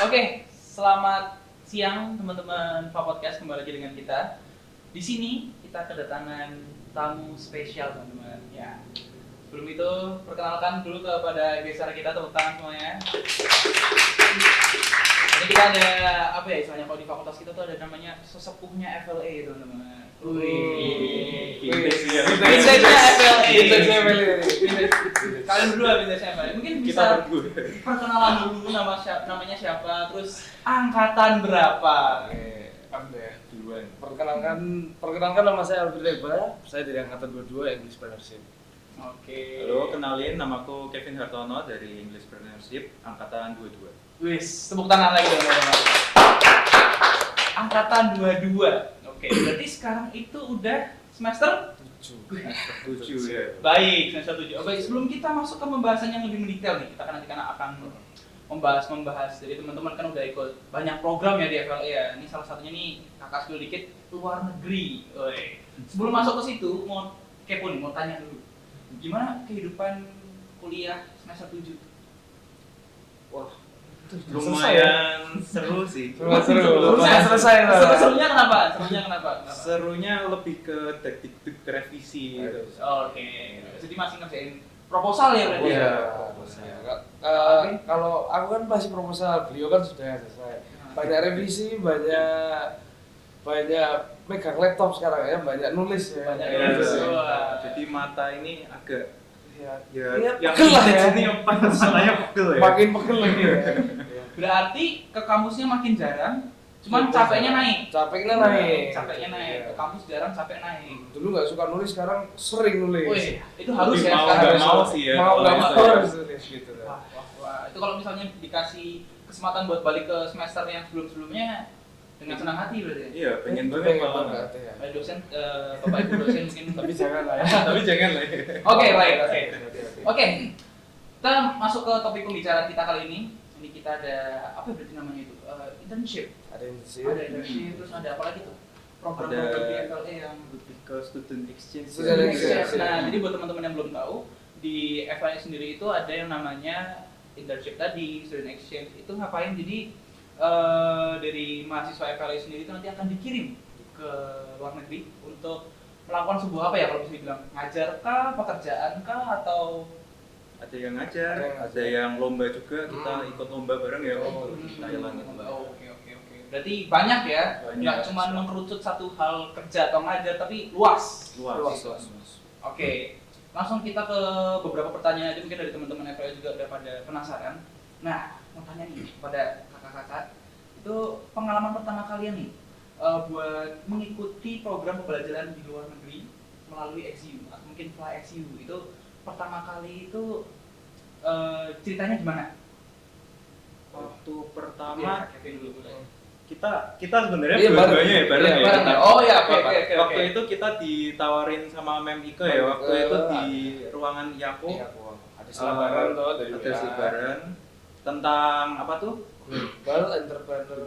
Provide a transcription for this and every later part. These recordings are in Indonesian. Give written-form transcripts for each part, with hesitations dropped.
Oke, selamat siang teman-teman Podcast, kembali lagi dengan kita. Di sini kita kedatangan tamu spesial teman-teman. Ya. Sebelum itu perkenalkan dulu kepada geser kita, tepuk tangan semuanya. Ini kita ada apa ya istilahnya, kalau di fakultas kita tuh ada namanya sesepuhnya FLA teman-teman. Vintage-nya FLA. Kalian berdua vintage FLA. Mungkin bisa perkenalan dulu namanya siapa, terus angkatan berapa? Oke, aku ya duluan. Perkenalkan nama saya Alvin Leba. Saya dari angkatan 22 English Partnership. Oke. Halo, kenalin, namaku Kevin Hartono dari English Partnership, angkatan 22. Wis, tepuk tangan lagi teman-teman. Angkatan 22. Oke, berarti sekarang itu udah semester 7 ya. baik, semester 7. Baik, sebelum kita masuk ke pembahasan yang lebih mendetail nih, kita akan membahas. Jadi teman-teman kan udah ikut banyak program ya di FLA ya. Ini salah satunya nih, kakak dulu dikit, luar negeri. Sebelum masuk ke situ, mau kepo nih, mau tanya dulu. Gimana kehidupan kuliah semester 7? Wah, lumayan seru sih. Selesai. Serunya kenapa? Serunya lebih ke teknik revisi gitu. Oke. Jadi masih ngerjain proposal ya berarti? Iya. Kalau aku kan masih proposal, beliau kan sudah selesai. Banyak revisi, banyak megang laptop sekarang ya, banyak nulis ya. Jadi mata ini agak yang pegel lah ya. Ini apa masalahnya pegel ya? Makin pegel lagi ya. Berarti ke kampusnya makin jarang, cuman capeknya naik. Capeknya naik. Ke kampus jarang, capek naik. Dulu nggak suka nulis, sekarang sering nulis. Wih, itu harus ya Mau sekarang. nggak mau sih ya. Mau nggak kalau mau itu ya. harus nulis gitu. Wah. Itu kalau misalnya dikasih kesempatan buat balik ke semester yang sebelumnya dengan senang hati berarti ya? Iya, pengen banget malah. ya. Ada dosen, bapak ibu dosen mungkin. Tapi jangan lah ya. Tapi jangan lah ya. Oke, baik. Oke, kita masuk ke topik pembicaraan kita kali ini. Ini kita ada apa berarti namanya itu? Internship. Ada internship. Ada internship, terus ada apa lagi tuh? Program-program di FLA yang lebih ke student exchange. Student exchange. Nah, jadi buat teman-teman yang belum tahu, di FLA sendiri itu ada yang namanya internship tadi, student exchange. Itu ngapain? Jadi dari mahasiswa FLA sendiri itu nanti akan dikirim ke luar negeri untuk melakukan sebuah apa ya, kalau bisa dibilang ngajar kah, pekerjaan kah, atau Ada yang ngajar, ada yang lomba juga, kita ikut lomba bareng ya di Thailand itu. Oke. Berarti banyak ya, Banyak. nggak cuma mengerucut satu hal kerja atau ngajar, tapi luas. Luas. Oke, langsung kita ke beberapa pertanyaan aja, mungkin dari teman-teman FLA juga udah pada penasaran. Nah, mau tanya nih pada kakak-kakak, itu pengalaman pertama kalian nih buat mengikuti program pembelajaran di luar negeri melalui XU atau mungkin Fly XU, itu pertama kali itu ceritanya gimana? Waktu pertama Iya, Kevin dulu boleh. kita sebenarnya Iya, dua-duanya ya bareng ya. Bareng ya? Oh ya, oke. Waktu itu kita ditawarin sama Mem Iko ya, waktu itu di ruangan Yapo. Iya, ada selebaran tuh dari Ada selebaran tentang apa tuh? Global Entrepreneur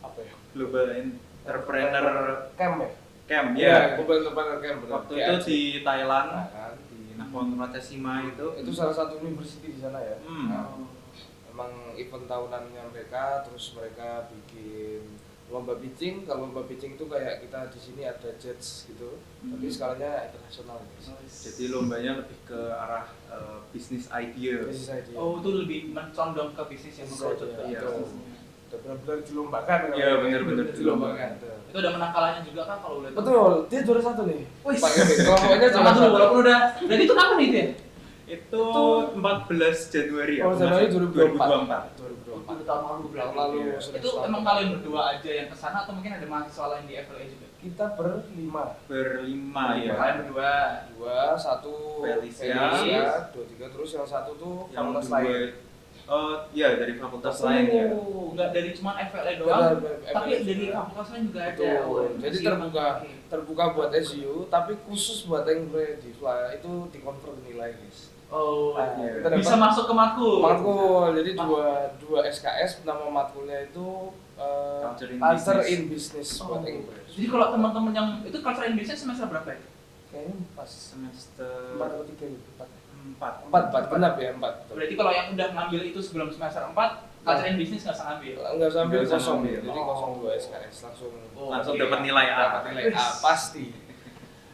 apa ya? Global Entrepreneur Camp ya? Camp Iya, ya. Global Entrepreneur Camp. benar. Waktu itu di Thailand, Nah, kan. di Nakhon Ratchasima itu. Itu salah satu university di sana ya. Hmm. Nah, emang event tahunannya mereka, terus mereka bikin lomba pitching. Kalau lomba pitching itu kayak kita di sini ada judge gitu, tapi skalanya internasional guys. Jadi lombanya lebih ke arah bisnis idea. Bisnis idea. Oh, itu lebih mencondong ke bisnis yang Bisnis mengerucut ke idea, iya. bisnisnya. Udah benar-benar dilombakan. Iya, benar-benar dilombakan. Itu ada menang kalahnya juga kan kalau boleh tahu? Betul, dia juara satu nih. Wih, Pak Kevin, kelompoknya sama dulu walaupun udah. Dan itu kapan itu ya? Itu 14 Januari ya. Oh, Januari 2024. 20 tahun lalu berarti. Tahun lalu Iya. sudah Itu selama. emang kalian berdua aja yang kesana atau mungkin ada mahasiswa lain di FLA juga? Kita berlima. Berlima ya. Kalian berdua. Dua, satu Felicia. 2, 3, terus yang satu tuh Yang fakultas dua, lain. iya dari fakultas lain ya. Nggak dari cuma FLA doang, Dari tapi FLA dari juga. fakultas lain juga ada. Betul. Jadi Siap. terbuka Oke. terbuka buat SU, tapi khusus buat yang di Fly itu di convert nilai guys. Oh, Nah, iya. kita dapat bisa masuk ke matkul. matkul. Jadi dua SKS, nama matkulnya itu Culture in Culture Business. in Business Oh. buat English. Jadi kalau teman-teman yang itu culture and business semester berapa ya? Kayaknya pas Semester 4 atau 3 gitu. 4. 4 genap ya 4. Berarti kalau yang udah ngambil itu sebelum semester 4 culture and business nggak usah ambil. Nggak sambil Nggak usah kosong, ngambil. jadi kosong 2 SKS langsung Langsung oke. dapat nilai A. dapat nilai A pasti.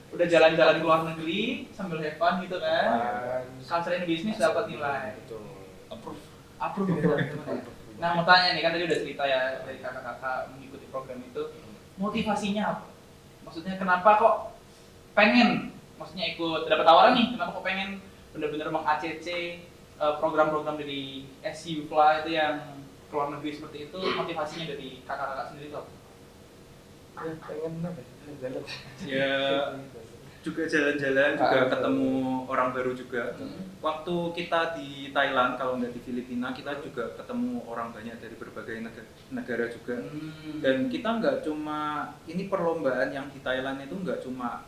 Udah jalan-jalan ke luar negeri sambil have fun gitu kan. Dan Culture and business dapat nilai. Betul. Approve. Approve betul, teman-teman. Nah, mau tanya nih, kan tadi udah cerita ya dari kakak-kakak mengikuti program itu. Motivasinya apa? Maksudnya kenapa kok pengen, maksudnya ikut, dapat tawaran nih, kenapa kok pengen benar-benar meng-ACC program-program dari SC Ufla itu yang ke luar negeri seperti itu, motivasinya dari kakak-kakak sendiri tuh? Ya, pengen apa? Jalan. Ya juga jalan-jalan, juga Ah, ketemu orang baru juga. Hmm. Waktu kita di Thailand, kalau nggak di Filipina, kita juga ketemu orang banyak dari berbagai negara juga. Dan kita nggak cuma, ini perlombaan yang di Thailand itu nggak cuma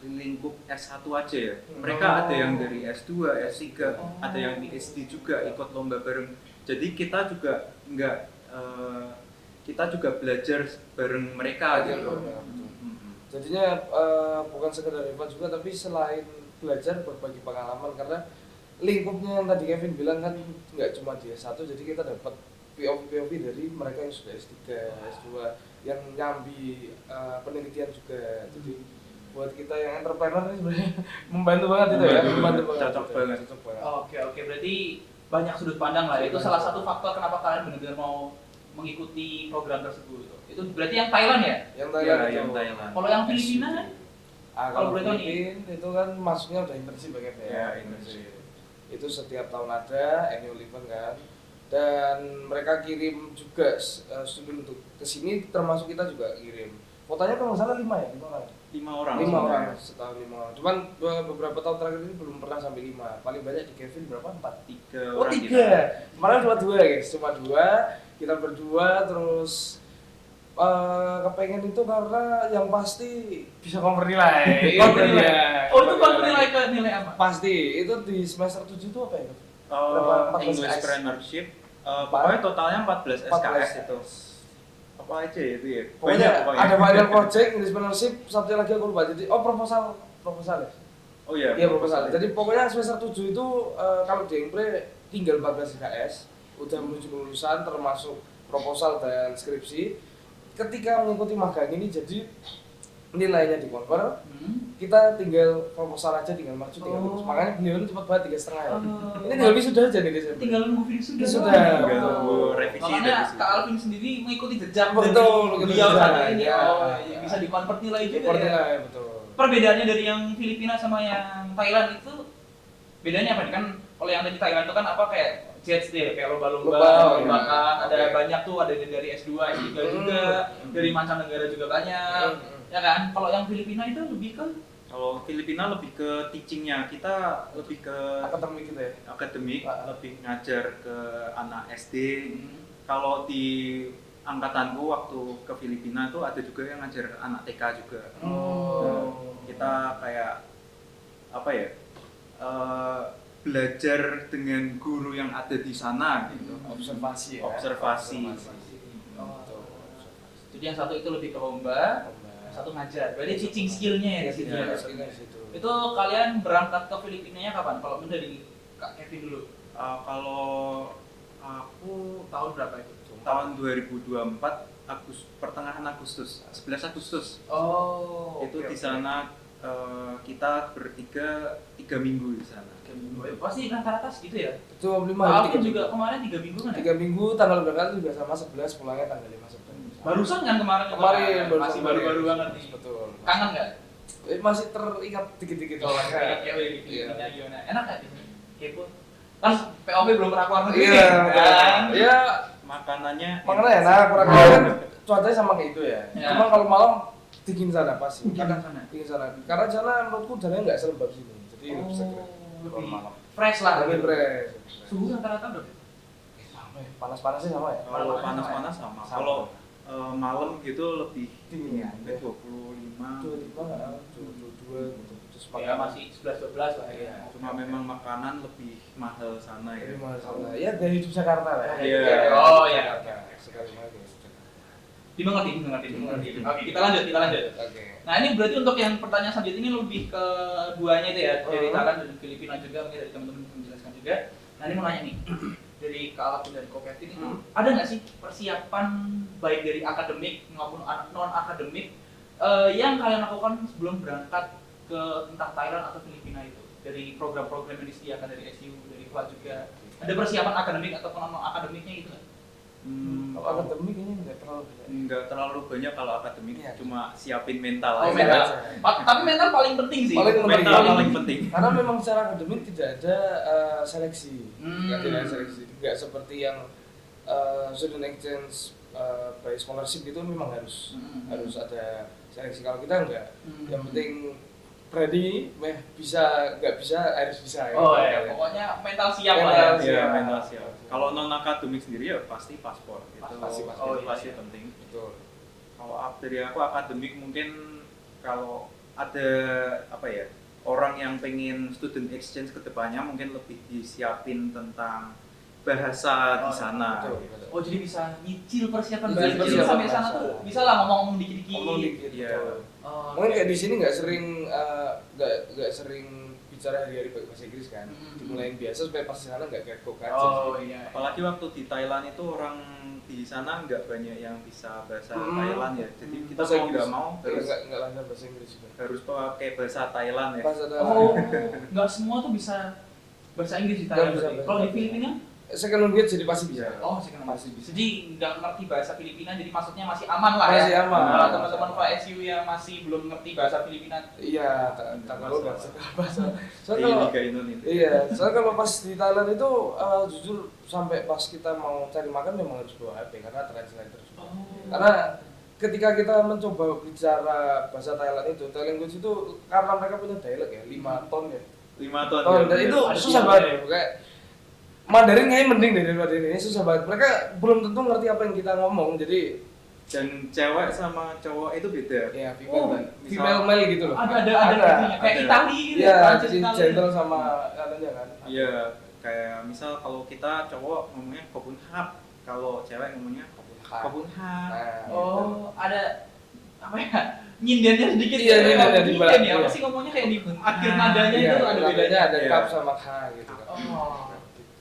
lingkup S1 aja ya. Mereka Oh. ada yang dari S2, S3, Oh. ada yang PhD juga ikut lomba bareng. Jadi kita juga nggak, kita juga belajar bareng mereka Belajar gitu. bareng mereka, betul. Mm-mm. Jadinya bukan sekedar event juga, tapi selain belajar berbagi pengalaman, karena lingkupnya yang tadi Kevin bilang kan nggak cuma di S1, jadi kita dapat POV dari mereka yang sudah S3, S2 yang nyambi penelitian juga. Jadi buat kita yang entrepreneur ini sebenarnya membantu banget itu ya, membantu banget. Cocok itu. banget. Cocok banget. Oke, berarti banyak sudut pandang lah. Itu salah satu faktor kenapa kalian benar-benar mau mengikuti program tersebut. Itu berarti yang Thailand ya? Yang Ya, Thailand itu. yang Thailand. Kalau yang Filipina kan? Kalau Kalau boleh tahu nih. Filipina itu kan masuknya udah internship ya, Kevin. Ya, internship. Itu setiap tahun ada annual event kan, dan mereka kirim juga student untuk kesini, termasuk kita juga kirim. Kuotanya kalau nggak salah 5 ya, 5 orang. 5 orang. 5 orang sebenarnya. setahun 5 orang. Cuman beberapa tahun terakhir ini belum pernah sampai 5. Paling banyak di Kevin berapa? 4. 3 Oh orang 3. Kemarin cuma 2 guys, cuma 2. Kita berdua terus kepengen itu karena yang pasti bisa convert nilai. Convert Itu nilai. dia. Oh, itu convert nilai ke nilai apa? Pasti. Itu di semester 7 itu apa ya? English Entrepreneurship, pokoknya totalnya 14 SKS itu. Apa aja ya itu ya? Pokoknya Banyak ada final project, English Entrepreneurship, satu lagi aku lupa. Jadi proposal ya. Oh iya. Iya proposal. Jadi pokoknya semester 7 itu kalau di Empre tinggal 14 SKS, udah menuju lulusan termasuk proposal dan skripsi. Ketika mengikuti magang ini jadi nilainya di-convert, kita tinggal proposal aja, tinggal maju, tinggal lulus. Makanya beliau ini cepat banget 3,5 ya. Ini tinggal wisuda aja nih Desember. Tinggal nunggu wisuda. Sudah. Tinggal Betul. nunggu revisi Makanya dari situ. Kak Alvin sendiri mengikuti jejak Betul, dari mengikuti beliau jejak. saat ini. Ya. Oh, iya, bisa di-convert nilai juga Convert ya. nilai, betul. Perbedaannya dari yang Filipina sama yang Thailand itu bedanya apa nih? Kan kalau yang dari Thailand itu kan apa kayak jets deh, kayak lomba-lomba, Lomba, lombakan, iya. ada Oke. banyak tuh, ada dari S2, S3 juga, dari mancanegara juga banyak, ya kan? Kalau yang Filipina itu lebih ke Kalau Filipina lebih ke teachingnya, kita lebih ke Akademik gitu ya. akademik, Ah. lebih ngajar ke anak SD. Kalau di angkatanku waktu ke Filipina tuh ada juga yang ngajar anak TK juga. Oh. Kita kayak apa ya, belajar dengan guru yang ada di sana gitu. Observasi ya. Observasi. Oh. Betul. jadi yang satu itu lebih ke lomba, yang satu ngajar. Berarti teaching skill-nya ya di situ. Iya, ya. skillnya di situ. Itu kalian berangkat ke Filipinanya kapan? Kalau dari Kak Kevin dulu, Kalau aku tahun berapa itu? tahun 2024 pertengahan Agustus, 11 Agustus. Oh, Itu di sana kita bertiga 3 minggu di sana. Pasti rata-rata segitu ya? Itu 5 Kak hari, Alvin 3 juga minggu. kemarin 3 minggu kan ya? 3 minggu tanggal berangkat juga sama 11, pulangnya tanggal 5 September. Barusan kan kemarin? Masih baru-baru banget nih. Betul. Kangen nggak? Masih terikat dikit-dikit. Oh, kayak Filipina gimana? Enak nggak di sini? Kepo. Kan POV belum pernah keluar negeri Iya, kan? iya. Makanannya Makanya enak, kurang kan cuacanya sama kayak itu ya. Ya. Cuma kalau malam dingin sana pasti. Dingin Karena sana. dingin sana. Karena sana menurutku udaranya nggak selembab sini. Jadi lebih seger. Kalau lebih malam. fresh lah. Lebih gitu. fresh. Suhu rata-rata berapa? Sama ya. Panas-panasnya sama ya. kalau panas-panas sama. Sama. Kalau malam gitu lebih Dingin ya. mungkin 25. 22 gitu. Terus Ya masih 11-12 lah ya. Iya. Cuma memang makanan lebih mahal sana ya. Jadi masalah. Ya dari hidup Jakarta lah. Iya. Oh, iya. Sekali lagi Jakarta. Dimengerti. Oke, kita lanjut. Oke. Nah, ini berarti untuk yang pertanyaan selanjutnya ini lebih ke duanya itu ya, dari Hmm. Thailand dan Filipina juga, mungkin dari teman-teman menjelaskan juga. Nah, ini mau nanya nih. dari Kak Alvin dan Ko Kevin itu ada nggak sih persiapan baik dari akademik maupun non akademik yang kalian lakukan sebelum berangkat ke entah Thailand atau Filipina itu, dari program-program yang disediakan dari SU, dari FLA juga ada persiapan akademik atau non akademiknya gitu nggak? Kalau akademik ini nggak terlalu banyak kalau akademik, Iya. cuma siapin mental Oh, aja. mental. Tapi mental paling penting sih. Mental paling penting. Karena memang secara akademik tidak ada seleksi, nggak ada seleksi, nggak seperti yang student exchange by scholarship itu memang harus ada seleksi. Kalau kita enggak, yang penting berani, bisa nggak bisa harus bisa. Oh ya. ya, pokoknya mental siap lah Mental ya. siap. Iya, mental siap. Kalau non akademik sendiri ya pasti paspor itu Pasti paspor. Oh, itu pasti iya. penting. Betul. Kalau dari aku akademik mungkin kalau ada apa ya, orang yang pengen student exchange ke depannya mungkin lebih disiapin tentang bahasa di sana. betul, gitu. betul. Oh jadi bisa nyicil persiapan Bisa bahasa nyicil sampai bahasa. sana tuh bisa lah ngomong dikit-dikit. Ngomong dikit. Iya. betul. Oh, Mungkin oke. kayak di sini nggak sering bicara hari-hari pakai bahasa Inggris kan. Dimulain biasa supaya pas di sana nggak kagok aja. Oh iya. Apalagi waktu di Thailand itu orang di sana nggak banyak yang bisa bahasa Thailand ya. Jadi kita Bahasa mau Inggris. nggak mau harus nggak lancar bahasa Inggris juga. harus pakai bahasa Thailand ya. Bahasa Oh, nggak semua tuh bisa bahasa Inggris di Thailand. Nggak bisa, berarti. Kalau di bisa. Filipina? second language jadi pasti bisa. Oh, masih kenal. Masih bisa. Jadi nggak ngerti bahasa Filipina, jadi maksudnya masih aman lah Masih ya. aman. Kalau teman-teman FSU yang masih belum ngerti bahasa Filipina, Iya, kalau nggak bahasa. Di Soalnya kalau Liga Indonesia. iya, soalnya kalau pas di Thailand itu jujur sampai pas kita mau cari makan memang harus bawa HP karena translator. Karena ketika kita mencoba bicara bahasa Thailand itu, Thailand language itu karena mereka punya dialek ya, 5 ton ya. 5 tahun. Ton, dan itu Ada susah siapa banget. Kayak Mandarin kayaknya mending daripada ini susah banget. Mereka belum tentu ngerti apa yang kita ngomong, jadi Dan cewek sama cowok itu beda. ya Oh, female male gitu loh. ada gitunya. Kayak Ada. Itali gitu. Iya, Prancis, jadi Itali. gentle sama katanya kan. Iya, kayak misal kalau kita cowok ngomongnya kobun hap, kalau cewek ngomongnya kobun hap. Nah, Oh, ada apa ya? Nyindennya sedikit. Iya, nyindennya di Nyinden ya. belakang. Apa sih ngomongnya kayak di akhir nadanya iya, itu ada bedanya. ada Iya. kap sama k gitu kan. Oh.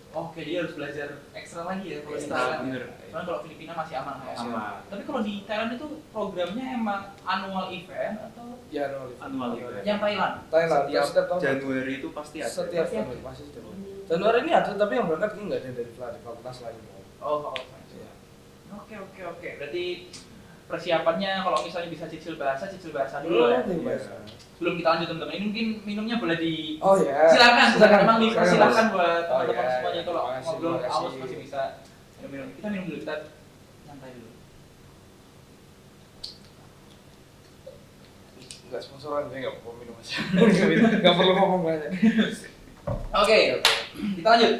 Oke, dia harus belajar ekstra lagi ya kalau di Ekstra, Thailand. bener. Soalnya kalau Filipina masih aman ya. Aman. Tapi kalau di Thailand itu programnya emang annual event atau Ya, Annual event. yang Thailand? Thailand Setiap tahun. Januari itu pasti ada. Setiap tahun pasti setiap tahun. Januari ini ada tapi yang berangkat ini nggak ada dari fakultas lain. Oh, fakultas. Iya. Oke. Berarti persiapannya kalau misalnya bisa cicil bahasa dulu lah ya. Iya. Sebelum kita lanjut teman-teman, ini mungkin minumnya boleh di Oh ya. silakan memang dipersilakan buat Oh, teman-teman ya. semuanya kalau Terima kasih, ngobrol terima kasih. aus masih bisa minum. Kita minum dulu, kita santai dulu. Enggak sponsoran, dia nggak perlu minum aja. Nggak perlu ngomong banyak. Oke, kita lanjut.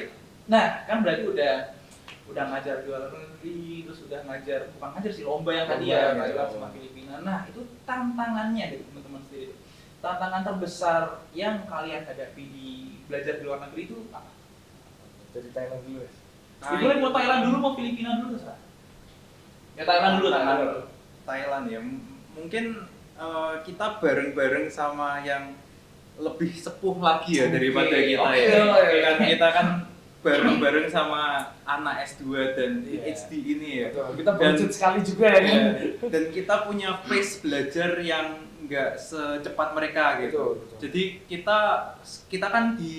Nah, kan berarti udah ngajar di luar negeri, terus udah ngajar, bukan ngajar sih, lomba yang tadi ya, Lomba, Thailand iya. sama Filipina. Nah, itu tantangannya dari teman-teman sendiri. Tantangan terbesar yang kalian hadapi di belajar di luar negeri itu apa? Dari Thailand dulu ya. Ya, boleh mau Thailand dulu, mau Filipina dulu, terserah. Ya Thailand dulu. Thailand ya. Mungkin kita bareng-bareng sama yang lebih sepuh lagi ya daripada Oke, kita oke, ya. oke. Kan kita kan bareng-bareng sama anak S2 dan Iya. PhD ini ya. Betul. Kita Dan- buncit sekali juga ya kan. Dan kita punya pace belajar yang nggak secepat mereka gitu. Betul. Jadi kita kan di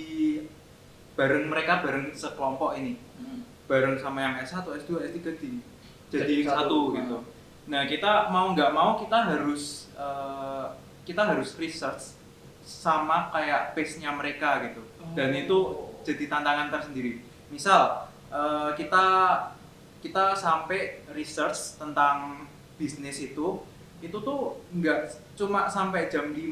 bareng mereka bareng sekelompok ini. Bareng sama yang S1, S2, S3 jadi satu gitu. Nah, kita mau nggak mau kita harus research sama kayak pace-nya mereka gitu. Dan itu jadi tantangan tersendiri. Misal kita sampai research tentang bisnis itu tuh nggak cuma sampai jam 5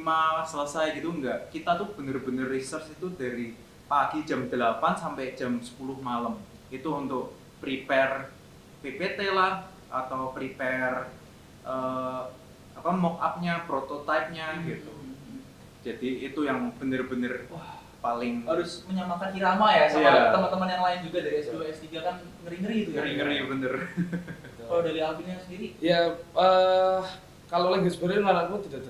selesai gitu, nggak. Kita tuh bener-bener research itu dari pagi jam 8 sampai jam 10 malam. Itu untuk prepare PPT lah atau prepare mock up-nya, prototype-nya gitu. Jadi itu yang bener-bener paling Harus menyamakan irama ya sama Iya. teman-teman yang lain juga dari S2, S3 kan ngeri-ngeri itu ya. ngeri-ngeri bener. Kalau dari Alvinnya sendiri, Ya, kalau language barrier menurutku tidak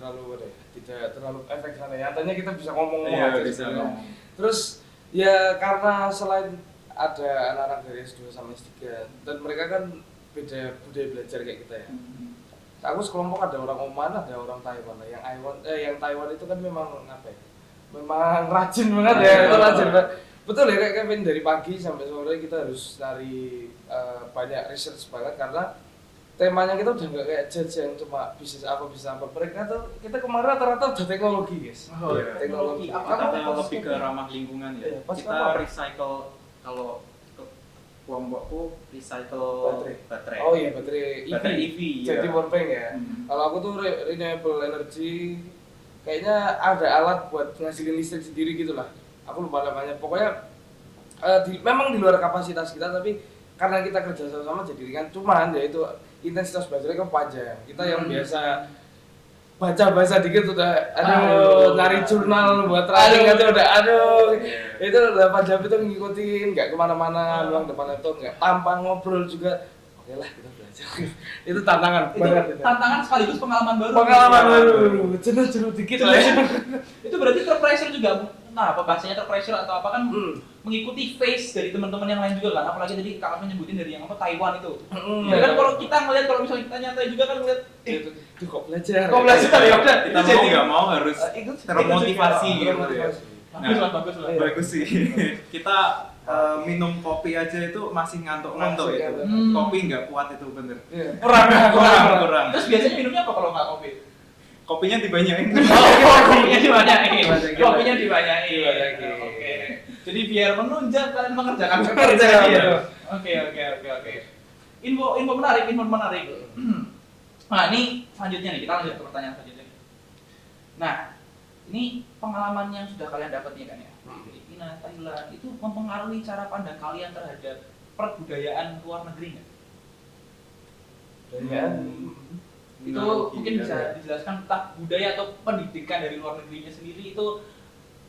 terlalu efek sana ya. Nyatanya kita bisa ngomong Iya, aja bisa sebenarnya. ngomong. Terus ya karena selain ada anak-anak dari S2 sama S3 dan mereka kan beda budaya belajar kayak kita ya. Aku sekelompok ada orang Oman, ada orang Taiwan. Yang Taiwan itu kan memang apa ya? Memang rajin banget ya, itu rajin banget. Betul ya kayak Kevin, dari pagi sampai sore kita harus cari banyak research banget karena temanya kita udah nggak kayak judge yang cuma bisnis apa. Mereka tuh, kita kemarin rata-rata udah teknologi guys. Oh, Iya. Teknologi. Kita pas lebih ke ramah lingkungan ya. Iya, pas Kita apa? recycle, kalau ke kelompokku recycle baterai. Oh iya, baterai EV, jadi ya. powerbank ya. Kalau aku tuh renewable energy, kayaknya ada alat buat ngasilin listrik sendiri gitu lah. Aku lupa namanya. Pokoknya memang di luar kapasitas kita, tapi karena kita kerja sama jadi ringan. Cuman ya itu intensitas belajarnya kan panjang. Kita yang biasa baca dikit udah nyari jurnal buat training aja udah itu 8 jam itu ngikutin, nggak kemana-mana, luang depan laptop, nggak tanpa ngobrol juga. Oke lah, kita belajar. Itu tantangan banget itu. Tantangan sekaligus pengalaman baru. Pengalaman baru, jenuh dikit lah ya. Itu berarti terpressure juga. Nah, apa bahasanya terpressure atau apa kan mengikuti face dari teman-teman yang lain juga kan. Apalagi tadi Kak Alvin nyebutin dari yang apa Taiwan itu. Ya kan kalau kita ngeliat, kalau misalnya kita nyantai juga kan ngeliat Itu kok belajar. kok belajar ya udah. Kita mau nggak mau harus Ikut termotivasi gitu ya. Bagus lah. Bagus sih. Kita minum kopi aja itu masih ngantuk-ngantuk Masih itu. ngantuk. Kopi nggak kuat itu bener. Kurang. Terus biasanya minumnya apa kalau nggak kopi? Kopinya dibanyakin. Kopinya dibanyakin. Dibanyakin. Kopinya dibanyakin. Dibanyakin. Oke. Jadi biar menunjang kalian mengerjakan Mengerjakan, ya. betul. Oke. Info menarik. Nah, ini selanjutnya nih, kita lanjut ke pertanyaan selanjutnya. Nah, ini pengalaman yang sudah kalian dapat nih kan ya, di Filipina, Thailand, itu mempengaruhi cara pandang kalian terhadap perbudayaan luar negeri nggak? Itu mungkin bisa dijelaskan entah budaya atau pendidikan dari luar negerinya sendiri itu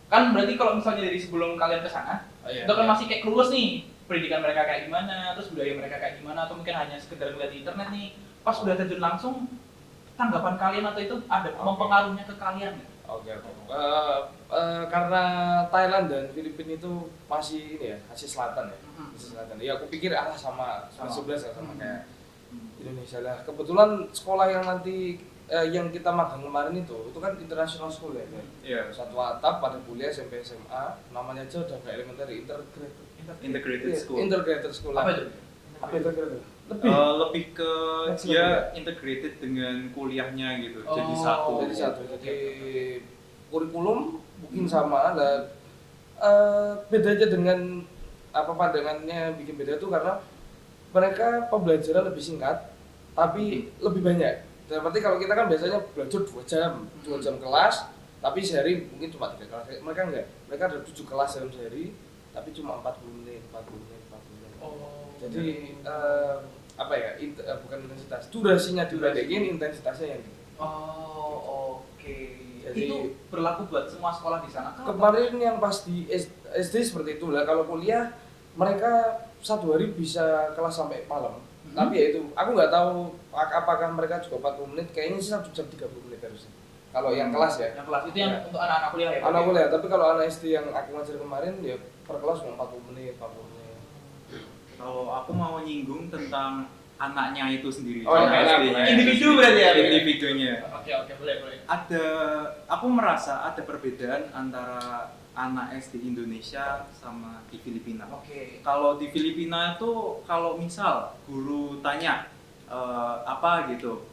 kan berarti kalau misalnya dari sebelum kalian ke sana itu kan masih kayak clueless nih pendidikan mereka kayak gimana, terus budaya mereka kayak gimana, atau mungkin hanya sekedar lihat di internet nih. Pas udah terjun langsung, tanggapan kalian atau itu ada mempengaruhinya ke kalian nggak? Oke. Karena Thailand dan Filipina itu masih ini ya, Asia Selatan ya. Asia Selatan. Ya aku pikir sama 11 ya, sama kayak Indonesia lah. Kebetulan sekolah yang nanti yang kita magang kemarin itu kan international school ya. Iya. Satu atap pada kuliah SMP SMA, namanya aja udah kayak elementary Integrated school. Integrated school. Apa itu? Apa integrated? Lebih ke Next dia level. integrated dengan kuliahnya gitu. Jadi Oh. satu. Jadi kurikulum mungkin sama dan bedanya dengan pandangannya bikin beda tuh karena mereka pembelajaran lebih singkat tapi lebih banyak. Dan berarti kalau kita kan biasanya belajar 2 jam kelas tapi sehari mungkin cuma 3 kelas. Mereka enggak. Mereka ada 7 kelas dalam sehari tapi cuma 40 menit. Oh. Jadi bukan intensitas, durasinya dipendekin, intensitasnya yang gitu. Oh, oke. Jadi- Itu berlaku buat semua sekolah di sana. Kemarin yang pas di SD seperti itu lah. Kalau kuliah mereka 1 hari bisa kelas sampai malam. Tapi ya itu, aku nggak tahu apakah mereka juga 40 menit. Kayaknya sih 1 jam 30 menit harusnya. Kalau yang kelas ya. Yang kelas itu yang Ya. untuk anak-anak kuliah ya. Anak kuliah. Tapi kalau anak SD yang aku ngajar kemarin ya per kelas cuma 40 menit. Kalau aku mau nyinggung tentang anaknya itu sendiri. Oh, anak anak, SD-nya. individu berarti ya? Individunya. Oke, boleh. Aku merasa ada perbedaan antara anak SD Indonesia sama di Filipina. Oke. Kalau di Filipina itu kalau misal guru tanya apa gitu,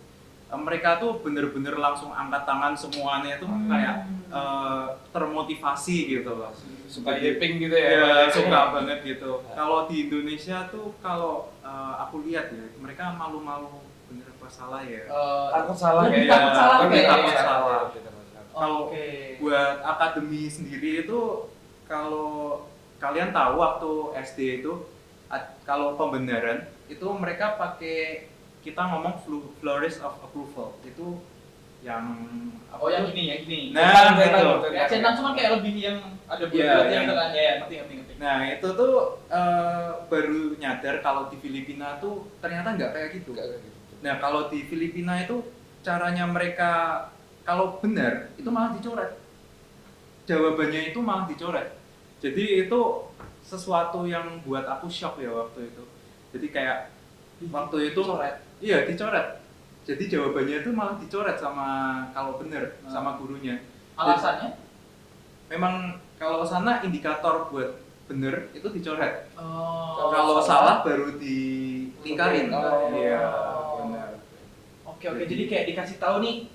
mereka tuh bener-bener langsung angkat tangan semuanya tuh kayak termotivasi gitu loh. Suka yaping gitu Ya, ya. suka banget gitu. Kalau di Indonesia tuh kalau aku lihat ya, mereka malu-malu bener apa salah ya. Takut salah Lebih kayaknya. takut salah Lebih kayaknya. takut salah. Kalau Oke. buat akademi sendiri itu kalau kalian tahu waktu SD itu kalau pembenaran itu mereka pakai kita ngomong flourish of approval itu yang Oh, yang gini. Nah, Centang, gitu. Kayak centang cuman kayak lebih yang ada Iya, bulat-bulatnya yang- gitu kan. Ya, ngerti. Nah itu tuh baru nyadar kalau di Filipina tuh ternyata nggak kayak gitu. Nah kalau di Filipina itu caranya mereka kalau benar itu malah dicoret, jawabannya itu malah dicoret. Jadi itu sesuatu yang buat aku shock ya waktu itu. Jadi kayak waktu itu Dicoret. iya dicoret. Jadi jawabannya itu malah dicoret sama kalau bener sama gurunya. Alasannya? Memang kalau sana indikator buat bener itu dicoret. Oh. Kalau salah baru dilingkarin. Oh. Iya, benar. Oke, jadi kayak dikasih tahu nih,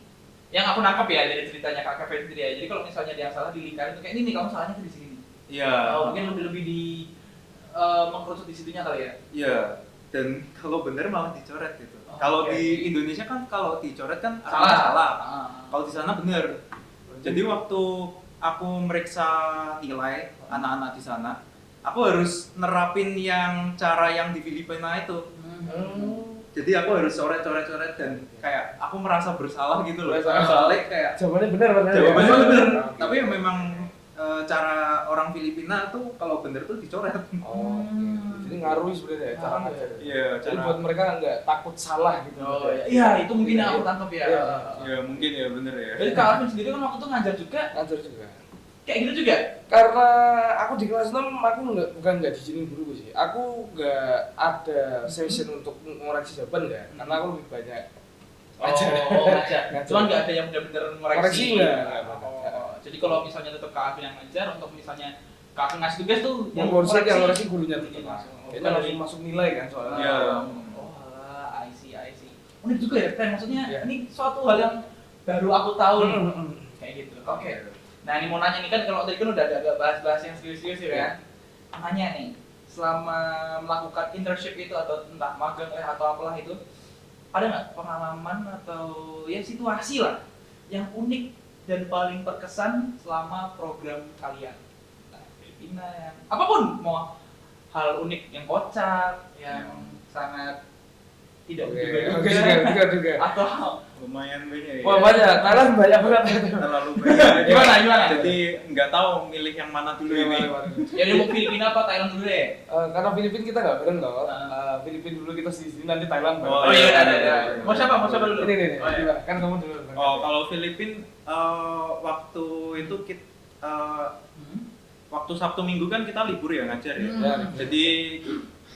yang aku nangkep ya dari ceritanya Kak Kevin sendiri ya. Jadi kalau misalnya dia salah dilingkarin tuh kayak ini nih kamu salahnya tuh di sini. Iya. Mungkin lebih di mengkerucut di situnya kali ya. Iya. Dan kalau bener malah dicoret gitu. Oh, Kalau oke. di Indonesia kan kalau dicoret kan Salah. artinya salah. Ah. Kalau di sana bener. Jadi waktu aku meriksa nilai anak-anak di sana, aku harus nerapin yang cara yang di Filipina itu. Jadi aku harus coret-coret dan kayak aku merasa bersalah gitu loh. Merasa Soalnya kayak Jawabannya benar padahal. jawabannya ya? bener, Oke. tapi memang cara orang Filipina tuh kalau bener tuh dicoret. Oh, oke. Jadi ngaruhi sebenarnya ya cara Ah, ngajar. Iya, Jadi buat mereka nggak takut salah gitu. Oh iya, itu mungkin yang aku tangkap ya. Iya. ya mungkin ya bener ya. Jadi Kak Alvin sendiri kan waktu itu ngajar juga Ngajar juga. kayak gitu juga. Karena aku di kelas 6 aku bukan nggak diizinin guruku sih. Aku nggak ada session untuk mengoreksi jawaban ya. Karena aku lebih banyak ngajar. Ngajar. Ngajar. Cuman nggak ada yang benar-benar Koreksi ngoreksi. nggak. Jadi kalau misalnya tetap Kak Alvin yang ngajar, untuk misalnya Kak Alvin ngasih tugas tuh Yang ngoreksi gurunya Ini tetap. langsung. Itu langsung masuk nilai kan soalnya. Iya. Oh alah, I see. Unik juga ya, Ren. Maksudnya Iya. ini suatu hal yang baru aku tahu nih. Hmm. Kayak gitu. Oke. Nah, ini mau nanya nih kan kalau tadi kan udah agak bahas-bahas yang serius-serius ya kan. Nanya nih, selama melakukan internship itu atau entah magang atau apalah itu, ada nggak pengalaman atau ya situasi lah yang unik dan paling berkesan selama program kalian? Nah, Filipina yang apapun, mau hal unik yang kocak, yang sangat tidak Oke, juga. atau Lumayan banyak ya. Wah banyak, Thailand banyak banget. Terlalu banyak. Gimana? Jadi nggak tahu milih yang mana dulu ini. Jadi mau Filipina apa Thailand dulu deh? Karena Filipina kita nggak bareng loh. Ah. Filipina dulu kita di sini nanti Thailand. Oh, Oh iya, iya, ada. iya. Mau siapa dulu? Ini. Oh, iya. Gimana? Kan kamu dulu. Oh, kalau Filipina waktu itu kita waktu Sabtu Minggu kan kita libur ya ngajar ya. Hmm. Jadi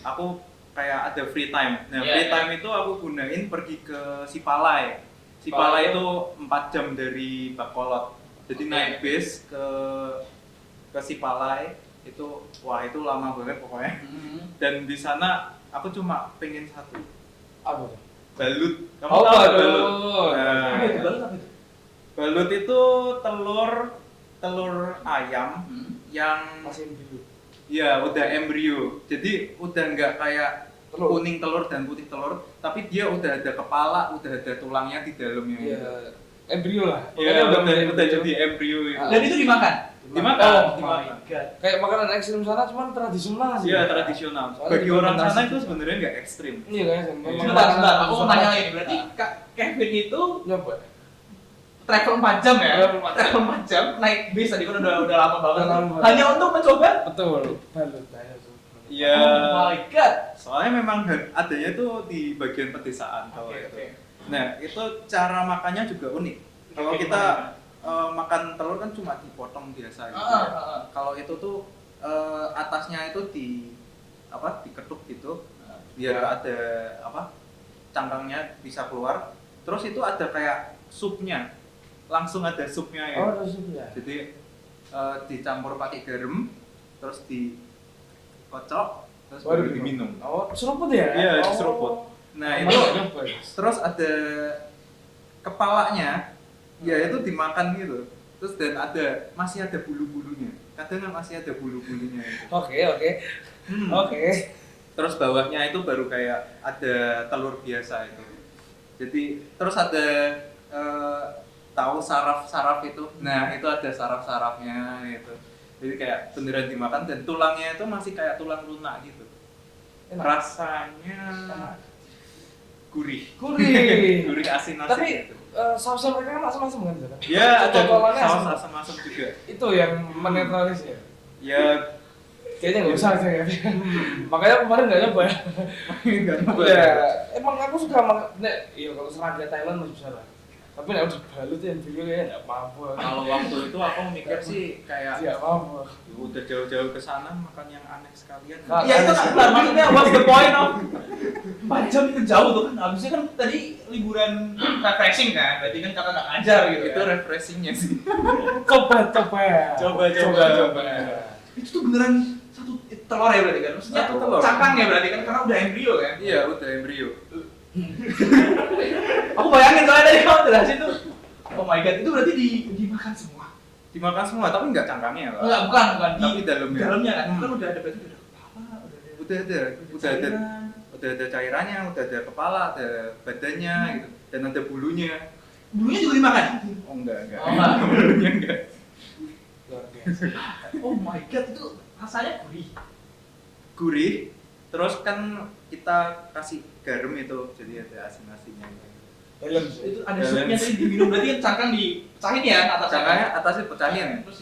aku kayak ada free time. Nah, Iya, free iya. time itu aku gunain pergi ke Sipalay. Sipalay itu 4 jam dari Bacolod. Jadi Oke. naik bis ke Sipalay itu wah itu lama banget pokoknya. Dan di sana aku cuma pengen satu, Apa? balut. Kamu Oh, tahu nggak balut. Nah, Apa itu? Balut apa itu? balut itu telur ayam yang Masih dulu. ya udah embrio. Jadi udah nggak kayak Telur. kuning telur dan putih telur, tapi dia udah ada kepala, udah ada tulangnya di dalamnya. Iya. gitu. Embrio lah. Iya, Pokoknya udah embrio. jadi embrio itu. Ah. Dan itu dimakan? Dimakan, Oh my dimakan. god. Kayak makanan ekstrim sana cuman tradisional sih. Iya, tradisional. Soalnya Bagi orang sana implementasi itu juga. sebenarnya nggak ekstrim. Iya kayaknya. Memang Sebentar, makanan aku mau tradisional. nanya lagi. Berarti Kak Kevin itu nyoba. travel 4 jam ya? Travel 4 jam. Travel 4 jam naik bis tadi kan udah lama banget. Udah lama banget. Hanya untuk mencoba? Betul. Balut banyak tuh. Iya. Oh my god. Soalnya memang adanya tuh di bagian pedesaan kalau Oke, itu. oke. Nah, itu cara makannya juga unik. Kalau Oke, kita gimana? makan telur kan cuma dipotong biasa gitu. Ah, ya. ah, ah. Kalau itu tuh atasnya itu diketuk gitu biar ada cangkangnya bisa keluar. Terus itu ada kayak supnya. Langsung ada supnya ya. Oh, ada supnya. Jadi dicampur pakai garam terus dikocok terus baru diminum. Oh, seruput ya? Iya, Oh. seruput. Nah, Malah itu nggak nyoba. terus ada kepalanya, ya itu dimakan gitu. Terus dan masih ada bulu-bulunya. Kadang kan masih ada bulu-bulunya itu. Oke. Hmm. Oke. Terus bawahnya itu baru kayak ada telur biasa itu. Jadi terus ada tahu saraf-saraf itu. Nah, itu ada saraf-sarafnya gitu. Jadi kayak beneran dimakan dan tulangnya itu masih kayak tulang lunak gitu. Enak. Rasanya gurih. Gurih asin-asin Tapi gitu. sausnya mereka kan asam-asam kan? Zara? Ya, ada Cocolannya saus asam. asam-asam juga. Itu yang menetralis ya? Ya, Kayaknya nggak usah aja ya. Makanya kemarin nggak nyoba ya. enggak Ya, emang aku suka makan. Iya kalau serangga Thailand masih bisa lah. Tapi nek udah balut yang dulu ya enggak apa-apa. Kalau waktu itu aku mikir sih kayak Enggak apa-apa. udah jauh-jauh ke sana makan yang aneh sekalian. Iya itu kan benar, maksudnya what's the point of 4 jam itu jauh tuh kan, habisnya kan tadi liburan refreshing kan, berarti kan kakak nggak ngajar gitu Itu kan. refreshingnya sih. Coba. Itu tuh beneran satu telur ya berarti kan, maksudnya Satu telur. cangkang ya berarti kan, karena udah embrio kan. Iya, udah embrio. Aku bayangin soalnya tadi kamu jelasin tuh, oh my god, itu berarti dimakan semua. Dimakan semua tapi nggak cangkangnya lah. Enggak, bukan Tapi dalamnya. dalamnya kan, Hmm. kan udah ada berarti udah kepala, Udah ada cairannya, udah ada kepala, ada badannya gitu. Dan ada bulunya. bulunya juga dimakan. Oh enggak. Oh, enggak. Bulunya enggak. Luar biasa. Oh my god, itu rasanya gurih. Gurih. Terus kan kita kasih garam itu, jadi ada asin-asinnya gitu. Helm. Itu ada Dalam. supnya tadi diminum, berarti kan cangkang dipecahin ya atas Cangkangnya atasnya pecahin, terus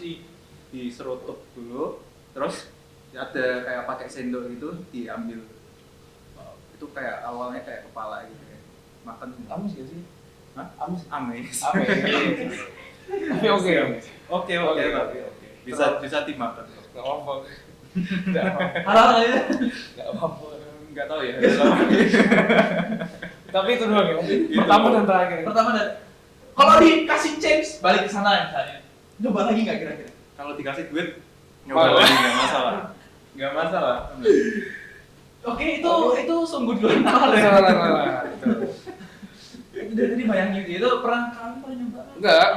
diserutup dulu, terus ada kayak pakai sendok gitu diambil. Itu kayak awalnya kayak kepala gitu ya. Makan Amis gak sih? Hah? Amis. amis. Amis. Tapi oke. Oke. Bisa dimakan. Enggak apa-apa. Enggak apa-apa. halal kali ya. Enggak apa-apa. Enggak tahu ya. Tapi itu doang ya. Pertama dan terakhir. Pertama dan kalau dikasih change balik ke sana misalnya, coba lagi nggak kira-kira? Kalau dikasih duit Mau. nyoba lagi nggak masalah. Nggak masalah. Oke, itu sungguh di luar nalar ya. Salah. Itu dari tadi bayangin gitu, itu pernah kamu pernah nyoba? Enggak.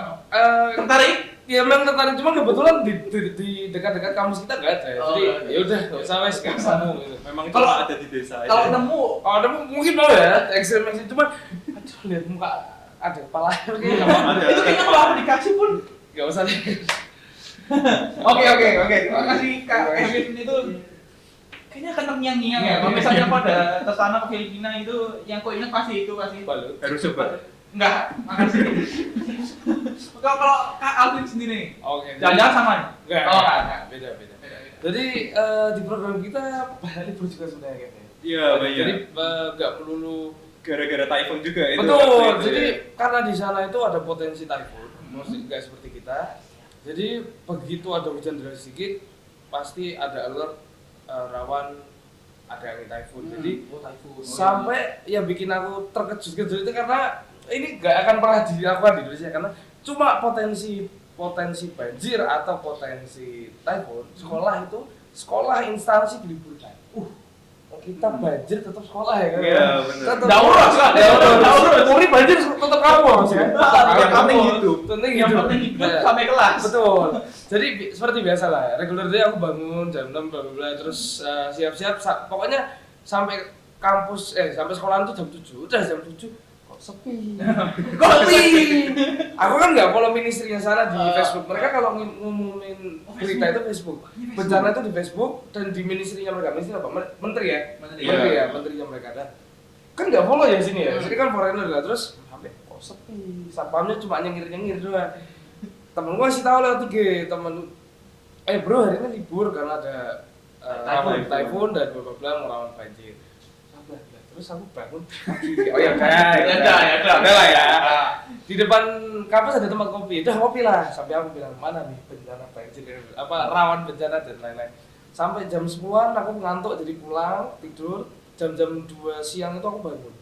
Tertarik? Ya memang tertarik, cuma kebetulan di dekat-dekat kampus kita nggak ada. Oh, Jadi nggak ada. ya udah nggak usah wes nggak ketemu gitu. Memang itu Kalau- ada di desa aja. Kalau nemu, Oh, ada mungkin mau ya eksperimen, cuma aduh lihat muka ada kepala kayaknya nggak mau. Ada. itu kayaknya kalau aku dikasih pun. Nggak usah deh. Oke. Terima kasih Kak Kevin itu. Kayaknya akan terngiang-ngiang ya. Kalau misalnya pada kesana ke Filipina itu, yang kau ingat pasti itu pasti. Balut. Harus coba. Enggak, makan sini. Kalau Kak Alvin sendiri, Oke. jalan-jalan sama nih? Enggak. Oh, enggak. Beda. Jadi di program kita banyak libur juga sebenarnya kayaknya. Iya, banyak. Jadi nggak melulu. Gara-gara typhoon juga itu. Betul. waktu itu Jadi ya. karena di sana itu ada potensi typhoon, mostly nggak seperti kita. Jadi begitu ada hujan deras sedikit, pasti ada alert rawan ada angin typhoon. Jadi Oh, typhoon. sampai yang bikin aku terkejut-kejut itu karena ini nggak akan pernah dilakukan di Indonesia karena cuma potensi banjir atau potensi typhoon sekolah instansi diliburkan. Kita banjir tetap sekolah ya kan? Iya, benar. Tetap Daurah, daurah. Muri banjir tetap kamu ya. Yang penting hidup. Penting Yang hidup. penting hidup Nah, sampai kelas. Betul. Jadi seperti biasa lah. Regular day aku bangun jam 6 bla bla bla terus siap-siap pokoknya sampai kampus sampai sekolahan itu jam 7. Udah jam 7 kok sepi. Kopi. Aku kan nggak follow ministrinya sana di Ah. Facebook. Mereka kalau ngumumin Oh, berita itu Facebook. Bencana itu di Facebook dan di ministrinya mereka. Ministri apa? Menteri ya? Menteri. Menteri ya, menterinya mereka ada. Kan nggak follow ya sini ya. Sini kan foreigner lah terus sampai kok sepi. Satpamnya cuma nyengir-nyengir doang. Temen gua sih tahu lewat IG, temen bro hari ini libur karena ada typhoon dan bla bla bla ngelawan banjir. Sabar, terus aku bangun pagi. Oh ya udah lah ya. Di depan kampus ada tempat kopi, udah kopi lah. Sampai aku bilang mana nih bencana banjir, rawan bencana dan lain-lain. Sampai jam 10-an aku ngantuk jadi pulang tidur. Jam-jam 2 siang itu aku bangun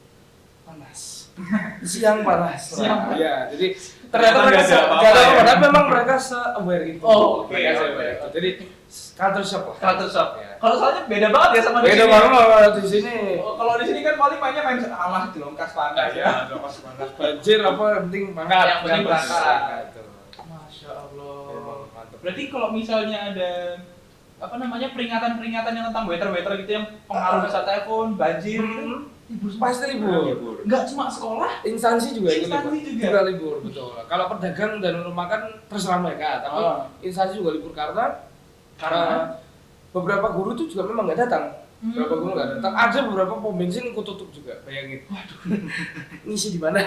panas. Siang panas. Siang. Iya, jadi Ternyata mereka nggak ada apa-apa nggak ada ya. apa-apa, tapi memang mereka se-aware itu. Oh, oke, Mereka oke. se-aware itu. Jadi culture shock lah. Culture shock. Ya. Kalau soalnya beda banget ya sama di Beda sini. banget di sini. Oh, kalau di sini kan paling mainnya main alah dilongkas panas ya. Ada pas panas banjir apa yang penting mangkat. Yang penting berangkat. Gitu. Masya Allah. Emang mantep. Berarti kalau misalnya ada apa namanya peringatan-peringatan yang tentang weather gitu yang pengaruh besar typhoon, banjir gitu. Libur semua. Pasti libur. Enggak cuma sekolah. Instansi juga ikut Instansi libur. juga. Libur, betul. Kalau pedagang dan rumah makan terserah mereka, tapi Oh. instansi juga libur karena beberapa guru itu juga memang nggak datang. Beberapa guru nggak datang. Ada beberapa pom bensin ikut tutup juga. Bayangin. Waduh. Ngisi di mana?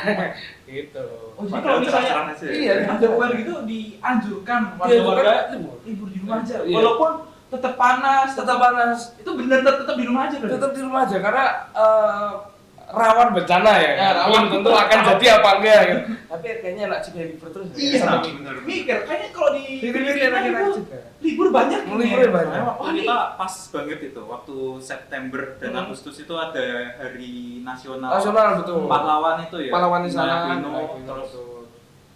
Gitu. Oh, jadi kalau misalnya cerah-cerah aja ya? iya ada weather gitu dianjurkan Dia warga-warga libur. libur di rumah aja. Iya. Walaupun tetap panas, Tetap panas. itu benar tetap di rumah aja berarti. Tetap di rumah aja karena rawan bencana ya. Ya, rawan. Belum tentu akan jadi apa enggak gitu. Tapi kayaknya enak juga libur terus. Iya, Sampai bener. mikir kayaknya kalau di Libur-libur Filipina enak-enak itu juga. libur banyak Libur ya. banyak. Waktu Wah, kita pas banget itu, waktu September dan Hmm. Agustus itu ada hari nasional, Nasional betul. pahlawan itu ya. Pahlawan di sana. Aquino, Aquino, terus betul.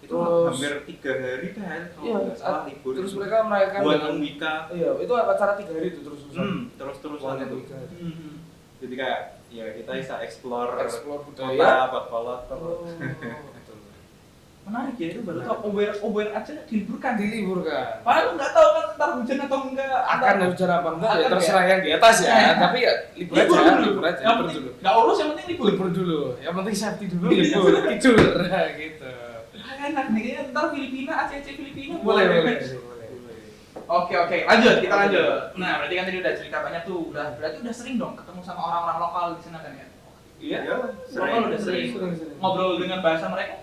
itu Terus- hampir 3 hari kan kalau Iya, nggak salah libur. terus mereka merayakan buat dengan Wika. iya, itu acara 3 hari itu terus-terusan. Terus-terusan Buat itu. Wika. Hmm. Jadi kayak ya kita bisa explore Explore kota, budaya. Bacolod. Oh, betul. Menarik ya itu baru tau Ober aja diliburkan. Diliburkan. Padahal lu nggak tahu kan ntar hujan atau enggak. Akan hujan apa enggak ya Akan terserah yang di atas ya, Ya. tapi ya libur Libur aja, dulu. libur aja, Yang libur penting dulu. nggak urus, yang penting libur. Libur dulu, yang penting safety dulu, Iya. libur, tidur, gitu. Enak nih kayaknya ntar Filipina, ACC Filipina Boleh. Oke, lanjut, kita lanjut. Nah, berarti kan tadi udah cerita banyak tuh, berarti udah sering dong ketemu sama orang-orang lokal di sana kan ya? Iya, Lokal udah sering. sering. Ngobrol dengan bahasa mereka?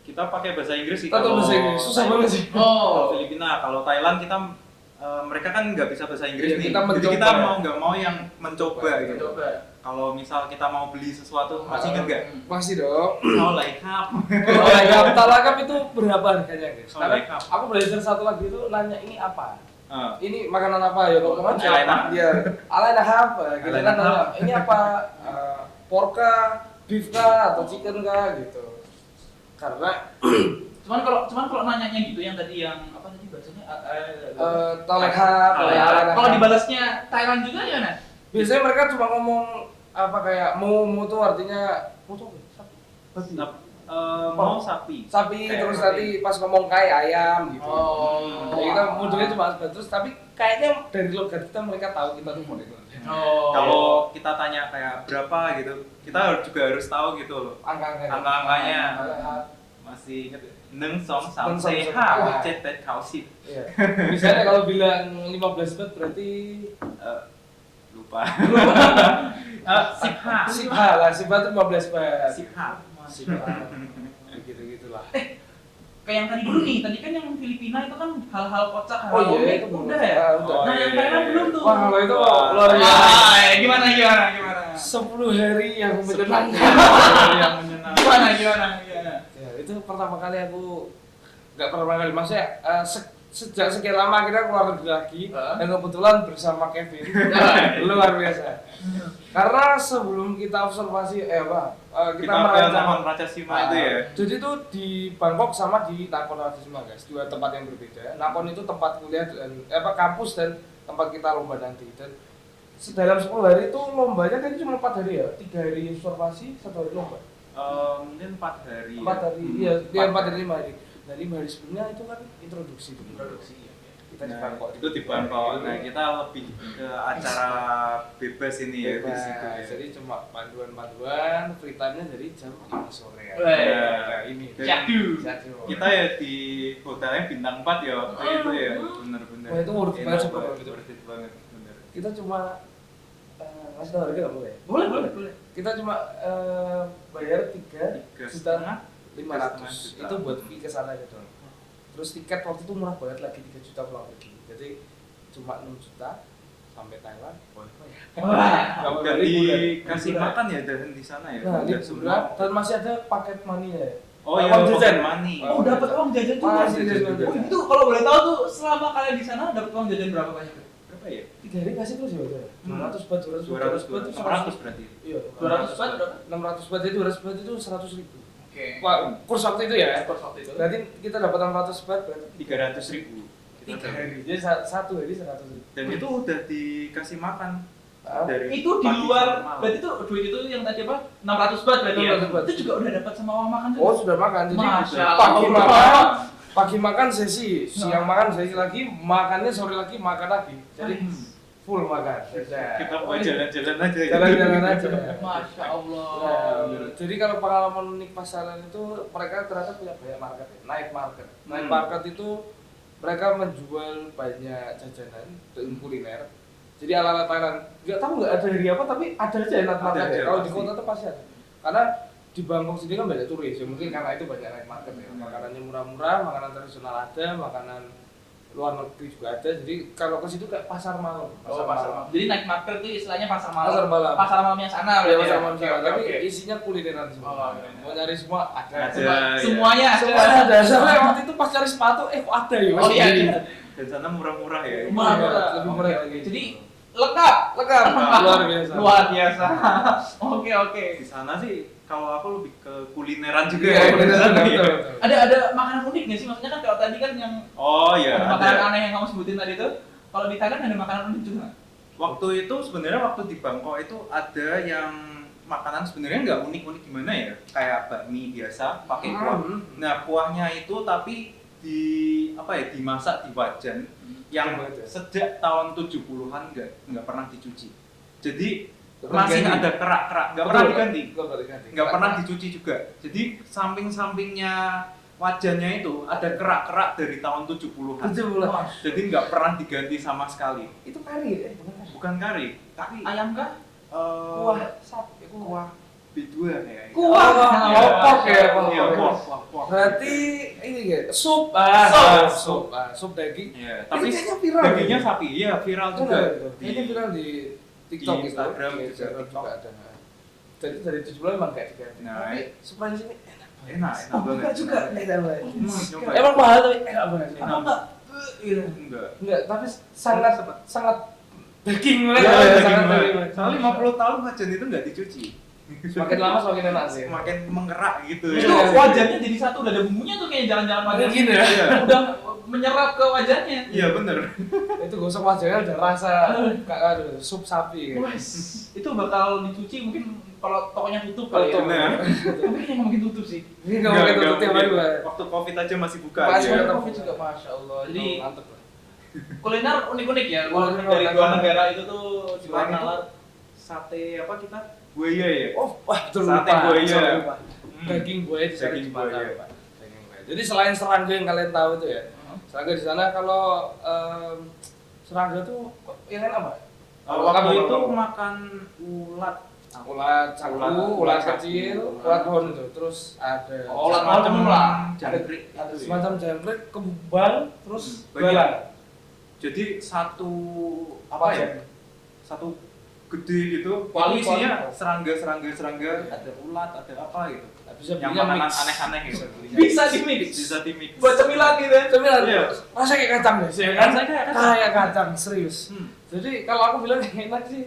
Kita pakai bahasa Inggris sih. Atau bahasa Inggris, susah banget sih. Kalau Filipina, kalau Thailand kita mereka kan nggak bisa bahasa Inggris Iya, nih. kita Jadi mencoba. kita mau nggak mau yang mencoba gitu. Coba. Kalau misal kita mau beli sesuatu, masih ingat nggak? Masih dong. Oh, like up. Oh, lagam, talagam itu berapa harganya guys? Oh, Karena lagam. aku belajar satu lagi itu nanya ini apa? Ah, Ini makanan apa ya? Ngomong aja. Alaina. Iya. Alaina apa? Gitu Alaina kan nanya, ini apa? Pork kah? Beef kah? Atau chicken kah? Gitu. Karena Cuman kalau nanyanya gitu yang tadi yang apa tadi bahasanya Taleha, kalau dibalasnya Thailand juga ya Nat? biasanya mereka cuma ngomong apa kayak mu tuh artinya mu tuh apa? Sapi. mau sapi. Sapi Kayak terus sapi. nanti pas ngomong kai ayam gitu. Oh. Jadi kita modelnya cuma sebat terus tapi kayaknya dari logat kita mereka tahu kita tuh model. Oh. Kalau kita tanya kayak berapa gitu, kita juga harus tahu gitu loh. Angka-angkanya. Masih inget Neng song Neng sam song se sam. ha cet tet kau sip. Iya. Misalnya kalau bilang 15 bat berarti Lupa. Sipha. Sipha lah, Sipha itu 15 bat. Sipha. Sipha. Gitu-gitulah. Kayak yang tadi dulu nih, tadi kan yang Filipina itu kan hal-hal kocak, hal Oh iya, unik, itu belum. udah ya. Ah, udah. Nah, yang Thailand belum tuh. Wah, kalau itu Wah. luar biasa. Gimana? 10 hari yang menyenangkan. Yang menyenangkan. Gimana? Ya, itu pertama kali aku nggak pertama kali, maksudnya sejak sekian lama kita keluar negeri lagi dan kebetulan bersama Kevin. Luar biasa. Karena sebelum kita observasi kita Kita ke merancang. Taman Ratchasima itu ya. Jadi itu di Bangkok sama di Nakhon Ratchasima guys, dua tempat yang berbeda. Nakhon itu tempat kuliah dan kampus dan tempat kita lomba nanti. Dan dalam 10 hari itu lombanya kan cuma 4 hari ya, 3 hari observasi, 1 hari lomba. Mungkin 4 hari. 4 hari, iya, dia 4 hari 5 hari. Nah 5 hari sebelumnya itu kan introduksi dulu. Kita di Nah, Bangkok. itu di Bangkok. Nah, kita lebih ke acara bebas ini ya di situ. Bebas. Ya. Jadi cuma panduan, free time-nya dari jam 5 sore ya. Weh. Nah, ini. Syahdu. Kita ya di hotelnya bintang 4 ya waktu itu ya. Bener-bener. Wah, itu worth it Enak banget sih, banget, Bang, itu. worth it banget, bener. Kita cuma ngasih tau harga nggak boleh? Boleh. Kita cuma bayar 3 Tiga juta setengah. 500 juta. itu buat fee ke sana gitu. Terus tiket waktu itu murah banget lagi 3 juta pulang pergi. Jadi cuma 6 juta sampai Thailand. Wah. Udah dikasih liburan. makan ya dan di sana ya. Nah, Udah liburan dan masih ada paket money ya. Oh iya, Uang jajan. pocket money. Oh, dapat uang jajan juga. Masih jajan juga. Oh, itu kalau boleh tahu tuh selama kalian di sana dapat uang jajan berapa banyak? Berapa ya? 3 hari kasih terus ya udah. 200 bat, 200 bat, 200 bat itu 200 berarti. Iya. 200 bat berapa? 600 bat itu 200 bat itu 100.000. Oke. Wah, kurs waktu itu ya. Kurs waktu itu. Berarti kita dapat 600 bat berarti 300.000. 3 hari. Jadi satu hari 100.000. Dan itu udah dikasih makan dari Itu di pagi luar, sampai malam. berarti itu duit itu yang tadi apa? 600 bat berarti ya? 600 baht. Itu juga udah dapat sama uang makan juga? Oh, sudah makan. Jadi Masya pagi Allah. makan, pagi makan sesi, siang makan sesi lagi, makannya sore lagi makan lagi. Jadi full makan. Kita mau jalan-jalan aja. Jalan-jalan aja. Masya Allah. Nah, jadi kalau pengalaman unik pasaran itu mereka ternyata punya banyak market, ya. Night market. Night market itu mereka menjual banyak jajanan dan kuliner. Jadi ala-ala Thailand. Nggak tahu nggak ada hari apa tapi ada aja night market. Ada, Ya. Kalau di pasti. kota tuh pasti ada. Karena di Bangkok sendiri kan banyak turis, ya mungkin karena itu banyak night market ya. Makanannya murah-murah, makanan tradisional ada, makanan luar negeri juga ada. Jadi kalau ke situ kayak pasar malam. Pasar malam. Jadi night market itu istilahnya pasar malam. Pasar malam. Pasar malamnya sana Ya, berarti. pasar malam sana. Tapi Oke. isinya kulineran semua. Oh, iya. Mau nyari semua ada. Ada. Semuanya ada. Semuanya ada. Soalnya waktu itu pas cari sepatu, kok ada ya? Oh iya. Dan sana murah-murah ya. Murah. Lebih murah Oke. lagi. Jadi lengkap. Luar biasa. Luar biasa. Oke. Di sana sih kalau aku lebih ke kulineran juga Iya, ya. kulineran, Iya. betul. Ada makanan unik nggak sih? Maksudnya kan kalau tadi kan yang Oh iya, ada makanan ada. aneh yang kamu sebutin tadi itu. Kalau di Thailand ada makanan unik juga nggak? Waktu itu sebenarnya waktu di Bangkok itu ada yang makanan sebenarnya nggak unik-unik gimana ya, kayak bakmi biasa pakai kuah. Nah kuahnya itu tapi dimasak di wajan yang sejak tahun 70-an nggak pernah dicuci. Jadi masih ada kerak-kerak, nggak pernah diganti, nggak pernah dicuci juga. Jadi samping-sampingnya wajannya itu ada kerak-kerak dari tahun 70-an. Jadi nggak pernah diganti sama sekali. Itu kari ya? Bukan kari, tapi Ayam kah? Kuah sapi. kuah B2 kayak. Kuah. Iya. Opok ya, opok. Iya, kuah. Berarti ini ya, sup. Sup daging. Iya, Tapi tapi kayaknya viral. dagingnya sapi, iya viral juga. Ini viral di TikTok Di gitu. Instagram Di juga, Instagram TikTok. juga ada. Jadi dari 70 emang kayak diganti. Nah, Tapi surprise ini enak. enak banget. Enggak juga enak banget. Coba. Emang mahal tapi enak banget. Apa enggak? Enggak. Tapi sangat daging banget. Iya, Sangat daging daging banget. banget. Soalnya 50 tahun wajan itu nggak dicuci. Semakin lama semakin enak sih. Semakin mengerak gitu Itu ya. wajannya jadi satu, udah ada bumbunya tuh kayak jalan-jalan wajahnya. Mungkin ya. Iya. Udah menyerap ke wajahnya. Iya bener. Itu gosok wajahnya udah rasa kayak sup sapi. Wes, itu bakal dicuci mungkin kalau tokonya tutup kali ya. Tutup. Nah. Tapi kayaknya nggak mungkin tutup sih. Ini nggak mungkin tutup tiap hari, Pak. Waktu COVID aja masih buka. Masih ya. buka. Covid juga masya Allah. Jadi mantep lah. kuliner unik-unik ya. Kalau Kuliner dari unik. dua negara itu tuh di Selain luar itu, nalar. sate apa kita? Buaya ya. Oh, wah betul Sate lupa. buaya. Sorry, lupa. Hmm. Daging buaya di sana Daging di Batam, buaya. Pak. Daging buaya. Jadi selain serangga yang kalian tahu itu ya, serangga di sana kalau serangga tuh yang lain apa? Waktu itu makan ulat. Ulat sagu, ulat kecil, ulat pohon itu. Terus ada Ulat macam lah. Jangkrik ada itu ya. semacam jangkrik, kembang, terus Banyak. bala. Jadi satu Apa ya? Satu gede gitu. Kuali, Isinya kuali. serangga, ada ulat, ada apa gitu. Bisa Yang belinya makanan mix. aneh-aneh gitu. Bisa di mix. Bisa di mix. Buat cemilan gitu ya. Cemilan, Iya. rasanya kayak kacang deh, ya kan? Rasanya kayak kacang. Kayak kacang, serius. Hmm. Jadi kalau aku bilang yang enak sih,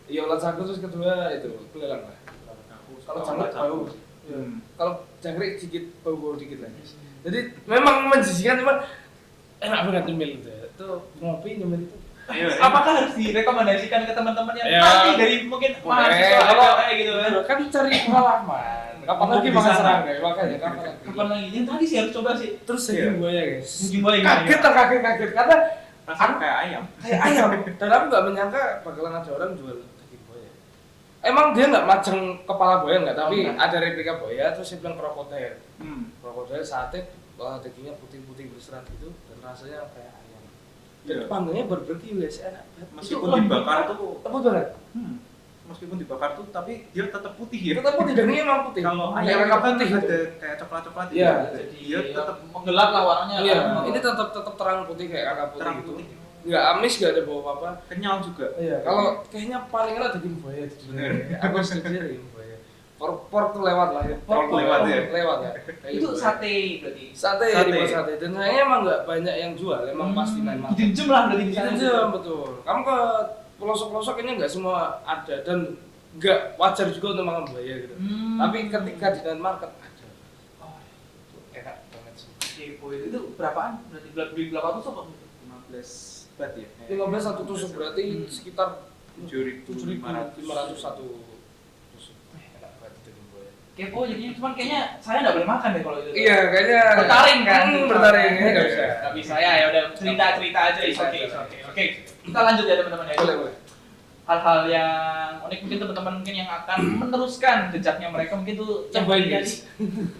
ya ulat sagu terus kedua itu belalang lah. Kalau jangkrik bau. Iya. Hmm. Kalau jangkrik sedikit bau-bau dikit lah. Jadi memang menjijikan, cuman enak banget nyemil itu. Itu ngopi nyemil itu. Iya, Apakah harus direkomendasikan ke teman-teman yang Ya. nanti dari mungkin mahasiswa Kalau- kayak gitu kan? Kan cari pengalaman. Kapan lagi Di makan sana. serangga? Makanya kapan lagi? Kapan lagi? Yang tadi sih harus coba sih. Terus Iya. daging buaya guys. Daging buaya gimana? Kaget karena Rasanya kayak ayam. kayak ayam. Dan aku nggak menyangka bakalan ada orang jual daging buaya. Emang dia nggak maceng kepala buaya nggak, tapi Oh, enggak. ada replika buaya. Terus dia bilang krokodil. Hmm. Krokodil sate, dagingnya putih-putih berserat gitu dan rasanya kayak ayam. Dan Iya. panggungnya barbecue guys, enak banget. Meskipun Itu dibakar tuh, Lembut banget. meskipun dibakar tuh, tapi dia tetap putih ya. Tetap putih, dagingnya emang putih. Kalau Kayak ayam itu mereka kan putih gitu. ada kayak coklat-coklat Iya. Jadi dia tetap menggelap lah warnanya. Iya, kan? ini tetap terang putih kayak kakak putih terang gitu. putih. Nggak amis, nggak ada bau apa-apa. Kenyal juga. Iya, kalau kayaknya paling enak daging buaya di dunia. Aku setuju daging buaya. Pork tuh lewat lah ya. Pork lewat ya. Lewat ya. Kayak Itu gitu. sate berarti. Sate, Sate. dibuat sate. Dan sayangnya emang nggak banyak yang jual, emang pasti main market. Dijem lah berarti di sana. Dijem, betul. Kamu ke pelosok-pelosok ini nggak semua ada dan nggak wajar juga untuk makan buaya gitu. Tapi ketika di night market ada. Oh, Itu enak banget sih. kepo itu berapaan? Berarti beli berapa tusuk? 15 bat ya. 15 satu tusuk berarti sekitar 7.500 satu tusuk. Enak banget daging buaya. Kepo jadinya, cuman kayaknya saya nggak boleh makan deh kalau itu. Iya, kayaknya Bertaring kan? bertaring. Nggak bisa. Nggak bisa ya udah cerita aja. Oke. Kita lanjut ya teman-teman ya. Boleh. Hal-hal yang unik mungkin teman-teman mungkin yang akan meneruskan jejaknya mereka mungkin tuh yang Cobain, paling guys.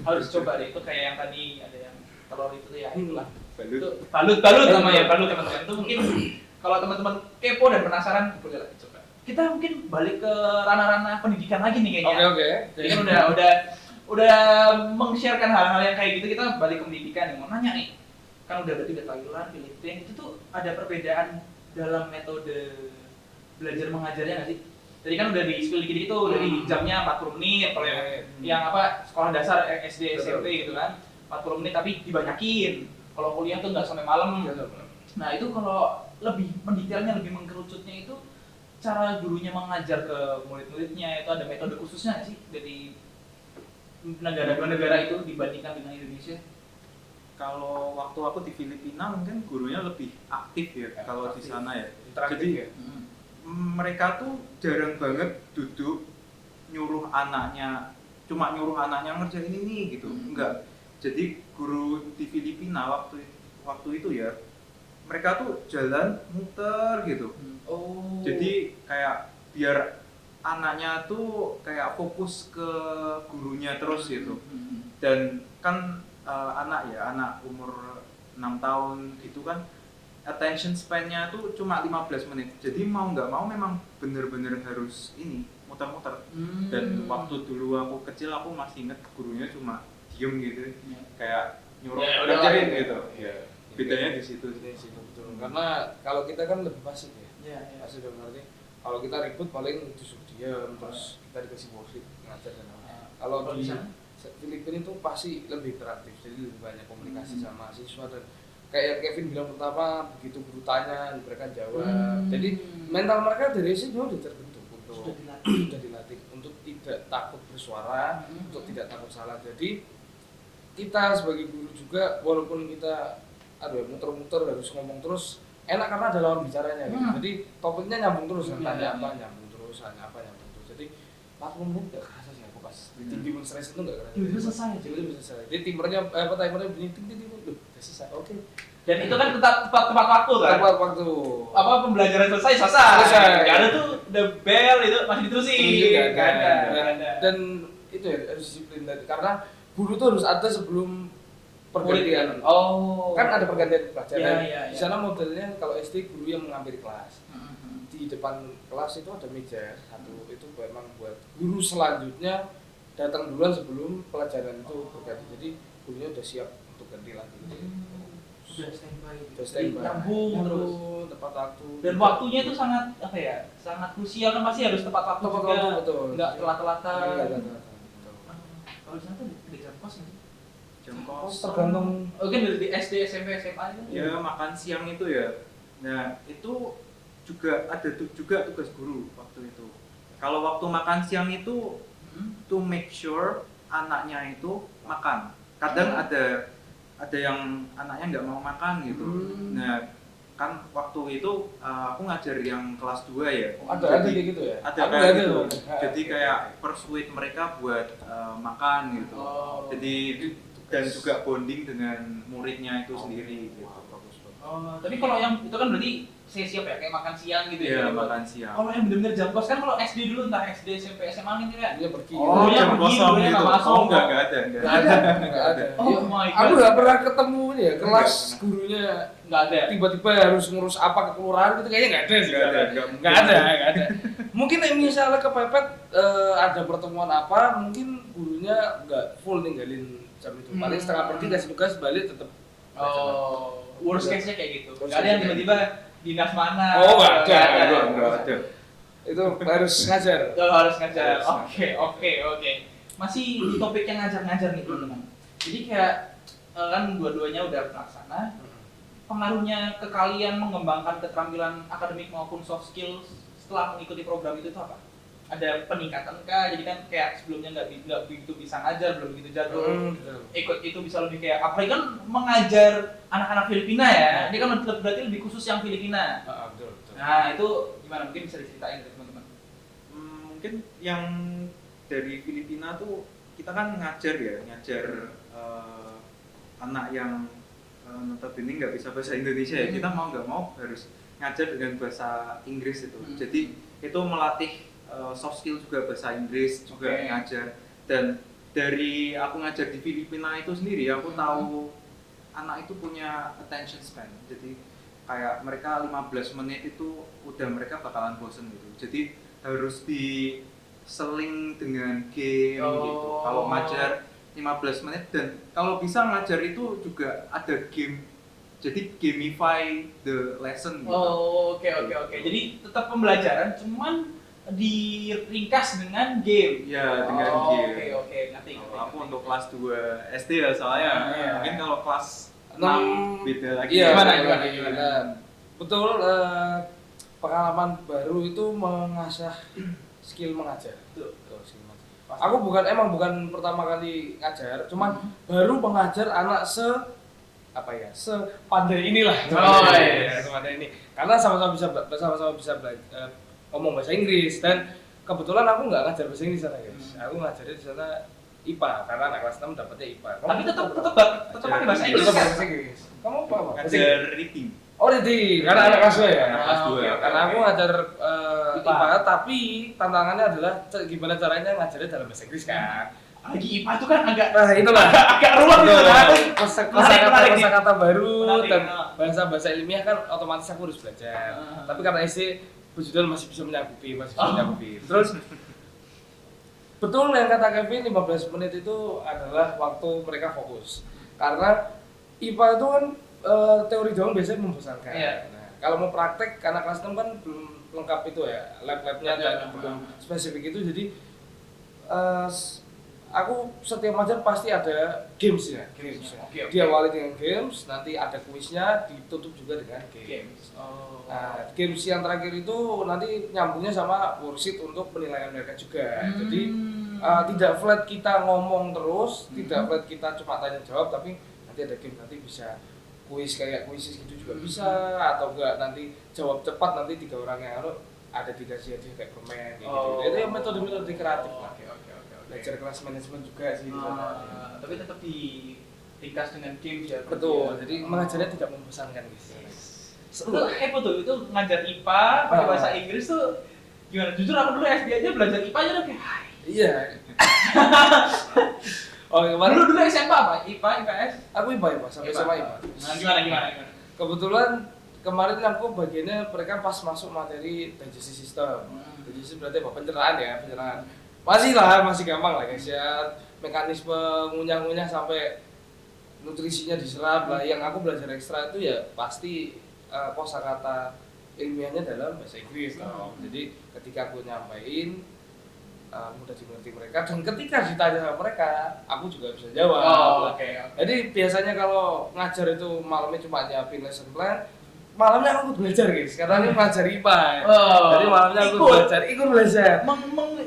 harus coba deh. Itu kayak yang tadi ada yang telur itu tuh ya itulah. balut. Itu balut namanya balut teman-teman. Itu mungkin kalau teman-teman kepo dan penasaran boleh lah coba. Kita mungkin balik ke ranah-ranah pendidikan lagi nih kayaknya. Oke. Jadi kan udah meng-sharekan hal-hal yang kayak gitu, kita balik ke pendidikan nih. Mau nanya nih, kan udah berarti udah Thailand, Filipina, itu tuh ada perbedaan dalam metode belajar mengajarnya nggak sih? Tadi kan udah di spill dikit itu dari jamnya 40 menit, kalau yang apa sekolah dasar SD, SMP gitu kan 40 menit tapi dibanyakin. Kalau kuliah tuh nggak sampai malam. Nah itu kalau lebih mendetailnya, lebih mengkerucutnya itu cara gurunya mengajar ke murid-muridnya itu ada metode khususnya nggak sih dari negara-negara itu dibandingkan dengan Indonesia? Kalau waktu aku di Filipina mungkin gurunya lebih aktif ya kalau di sana ya. Interaktif Jadi ya? mereka tuh jarang banget duduk nyuruh anaknya, cuma nyuruh anaknya ngerjain ini gitu. Enggak. Jadi guru di Filipina waktu itu ya, mereka tuh jalan muter gitu. Oh. Jadi kayak biar anaknya tuh kayak fokus ke gurunya terus gitu. Dan kan anak umur 6 tahun gitu kan attention span-nya tuh cuma 15 menit. Jadi mau nggak mau memang bener-bener harus ini muter-muter. Dan waktu dulu aku kecil aku masih inget gurunya cuma diem gitu. Kayak nyuruh ngerjain gitu. Ya. Bedanya di situ. Di situ betul. Karena kalau kita kan lebih pasif ya. Iya. Pasif dalam arti kalau kita ribut paling disuruh diam terus kita dikasih worksheet ngajar dan apa. Kalau di Filipina itu pasti lebih interaktif, jadi lebih banyak komunikasi sama siswa dan kayak yang Kevin bilang pertama begitu guru tanya mereka jawab. Jadi mental mereka dari situ udah terbentuk untuk sudah dilatih untuk tidak takut bersuara, untuk tidak takut salah. Jadi kita sebagai guru juga walaupun kita muter-muter harus ngomong terus enak karena ada lawan bicaranya gitu. Jadi topiknya nyambung terus, tanya apa nyambung terus, tanya apa nyambung terus. Jadi 40 menit gak kerasa sih aku pas di tim demonstrasi itu gak kerasa. Tiba-tiba selesai. Selesai. Jadi timernya timernya bunyi ting udah selesai. Oke. Dan itu kan tepat waktu kan? Tepat waktu. Apa pembelajaran selesai. Gak ada tuh the bell itu masih diterusin. Gak ada. Dan itu ya harus disiplin karena guru tuh harus ada sebelum pergantian. Oh. Kan ada pergantian pelajaran. Iya. Di sana modelnya kalau SD guru yang mengambil kelas. Di depan kelas itu ada meja satu itu memang buat guru selanjutnya datang duluan sebelum pelajaran itu berganti. Jadi gurunya udah siap untuk ganti lagi. Sudah standby. Nyambung terus tepat waktu. Dan waktunya itu sangat apa ya? Sangat krusial kan pasti harus tepat waktu. Tepat waktu betul. Enggak telat-telatan. Kalau di sana tuh di jam kos ya? Jam kos tergantung. Oke dari SD, SMP, SMA itu. Ya makan siang itu ya. Nah itu juga ada juga tugas guru waktu itu. Kalau waktu makan siang itu to make sure anaknya itu makan. Kadang ada yang anaknya nggak mau makan gitu. Nah kan waktu itu aku ngajar yang kelas 2 ya. Ada kayak gitu ya? Ada kayak gitu. Jadi kayak persuade mereka buat makan gitu. Jadi dan juga bonding dengan muridnya itu sendiri gitu. Tapi kalau yang itu kan berarti siap ya kayak makan siang gitu ya. Iya, makan siang. Kalau yang benar-benar jam kos kan kalau SD dulu entah SD, SMP, SMA kan gitu ya. Dia pergi. Jam kosong gitu. Enggak ada. Oh my god. Aku nggak pernah ketemu ini ya kelas gurunya Nggak ada. tiba-tiba harus ngurus apa ke kelurahan gitu kayaknya nggak ada sih. Nggak ada. Mungkin misalnya kepepet ada pertemuan apa, mungkin gurunya nggak full ninggalin jam itu. Paling setengah pergi kasih tugas balik tetap. Worst case-nya kayak gitu. Nggak ada yang tiba-tiba dinas mana. Oh nggak ada. Itu harus ngajar. Harus ngajar. Oke. Masih di topik yang ngajar-ngajar nih teman-teman. Jadi kayak kan dua-duanya udah pelaksana. Pengaruhnya ke kalian mengembangkan keterampilan akademik maupun soft skills setelah mengikuti program itu tuh apa? Ada peningkatan kah? Jadi kan kayak sebelumnya nggak begitu bisa ngajar, belum begitu jago. Ikut itu bisa lebih kayak apalagi kan mengajar anak-anak Filipina ya. Dia kan berarti lebih khusus yang Filipina. Betul. Nah itu gimana? Mungkin bisa diceritain ke teman-teman. Mungkin yang dari Filipina tuh kita kan ngajar anak yang notabene nggak bisa bahasa Indonesia ya. Kita mau nggak mau harus ngajar dengan bahasa Inggris itu. Jadi itu melatih soft skill juga bahasa Inggris juga ngajar. Dan dari aku ngajar di Filipina itu sendiri aku tahu anak itu punya attention span. Jadi kayak mereka 15 menit itu udah mereka bakalan bosen gitu. Jadi harus diseling dengan game gitu. Kalau ngajar 15 menit dan kalau bisa ngajar itu juga ada game jadi gamify the lesson gitu. Oh, oke. Jadi tetap pembelajaran, cuman diringkas dengan game. Ya, dengan game. Oke, ngerti. Aku untuk kelas 2 SD ya soalnya. Iya. Mungkin kalau kelas 6 beda lagi. Iya, Gimana? Nah, betul, pengalaman baru itu mengasah skill mengajar. Betul. Skill mengajar. Aku emang bukan pertama kali ngajar, cuman baru mengajar anak sepandai inilah. Oh, iya. Sepandai ini. Karena sama-sama bisa belajar ngomong bahasa Inggris, dan kebetulan aku nggak ngajar bahasa Inggris sana guys. Aku ngajarnya di sana IPA karena anak kelas 6 dapatnya IPA. Tapi tetap pakai bahasa Inggris Tetap kan? bahasa Inggris. Kamu apa? Ngajar reading. Oh, reading. Karena anak kelas 2 ya. Anak kelas 2. Oke. Karena aku ngajar IPA. IPA, tapi tantangannya adalah gimana caranya ngajarnya dalam bahasa Inggris kan. Lagi IPA itu kan agak Nah, itulah. agak ruwet gitu kan. Menarik. Kosakata baru Menarik, dan nah. bahasa ilmiah kan otomatis aku harus belajar. Tapi karena SD puji Tuhan masih bisa menyanggupi. Terus betul yang kata Kevin, 15 menit itu adalah waktu mereka fokus. Karena IPA itu kan teori doang biasanya membosankan. Iya. Nah, kalau mau praktek karena kelas 6 kan belum lengkap itu ya, lab-labnya dan belum spesifik itu, jadi aku setiap ngajar pasti ada games ya. Oke. Diawali dengan games, nanti ada kuisnya, ditutup juga dengan games. Oh. Nah, games yang terakhir itu nanti nyambungnya sama worksheet untuk penilaian mereka juga. Jadi tidak flat kita ngomong terus, tidak flat kita cuma tanya jawab, tapi nanti ada game, nanti bisa kuis kayak kuis gitu juga bisa, atau enggak nanti jawab cepat, nanti 3 orang yang ada dikasih hadiah kayak permen gitu. Itu yang metode kreatif lah. Oke. Belajar kelas manajemen juga sih di sana. Tapi tetap diringkas dengan games ya. Betul. Jadi mengajarnya tidak membosankan guys. Itu betul, itu ngajar IPA pakai bahasa Inggris tuh gimana? Jujur aku dulu SD aja belajar IPA aja udah kayak hai. Iya. Oh, kemarin Dulu SMP apa? IPA, IPS? aku IPA sampai sama IPA. Nah, gimana? Kebetulan kemarin aku bagiannya mereka pas masuk materi digestive system. Digestive berarti apa? Pencernaan. Masih gampang lah guys ya. Mekanisme ngunyah-ngunyah sampai nutrisinya diserap lah. Yang aku belajar ekstra itu ya pasti kosakata ilmiahnya dalam bahasa Inggris dong. Jadi ketika aku nyampein mudah dimengerti mereka, dan ketika ditanya sama mereka aku juga bisa jawab. Oke. Jadi biasanya kalau ngajar itu malamnya cuma nyiapin lesson plan, malamnya aku belajar guys, karena ini ngajar IPA ya. Jadi malamnya aku ikut belajar.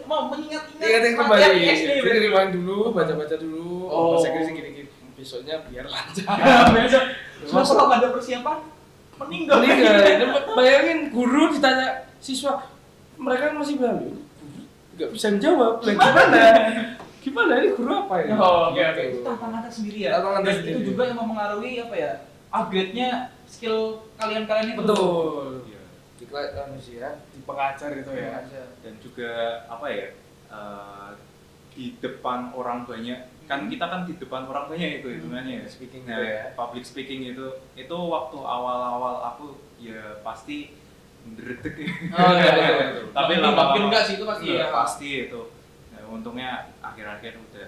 Mengingat-ingat Kembali. SD. Jadi rewind dulu, baca dulu, bahasa Inggris gini-gini. Besoknya biar lancar. Soalnya kalau nggak ada persiapan meninggal. Bayangin guru ditanya siswa, mereka masih bilang nggak bisa menjawab. Gimana ini guru apa ya? Oke. Itu tantangan tersendiri ya. Tantangan Dan tersendiri. itu juga yang mempengaruhi apa ya? Upgrade-nya skill kalian itu. Betul. Iya. Di pengajar gitu ya. Dan juga apa ya, di depan orang banyak, kan kita kan di depan orang banyak itu hitungannya ya. Speaking Nah, gitu ya. public speaking itu waktu awal-awal aku ya pasti ndredeg ya. Betul. Tapi Makin lama-lama enggak sih itu pasti ya. pasti itu. Nah, untungnya akhir-akhir udah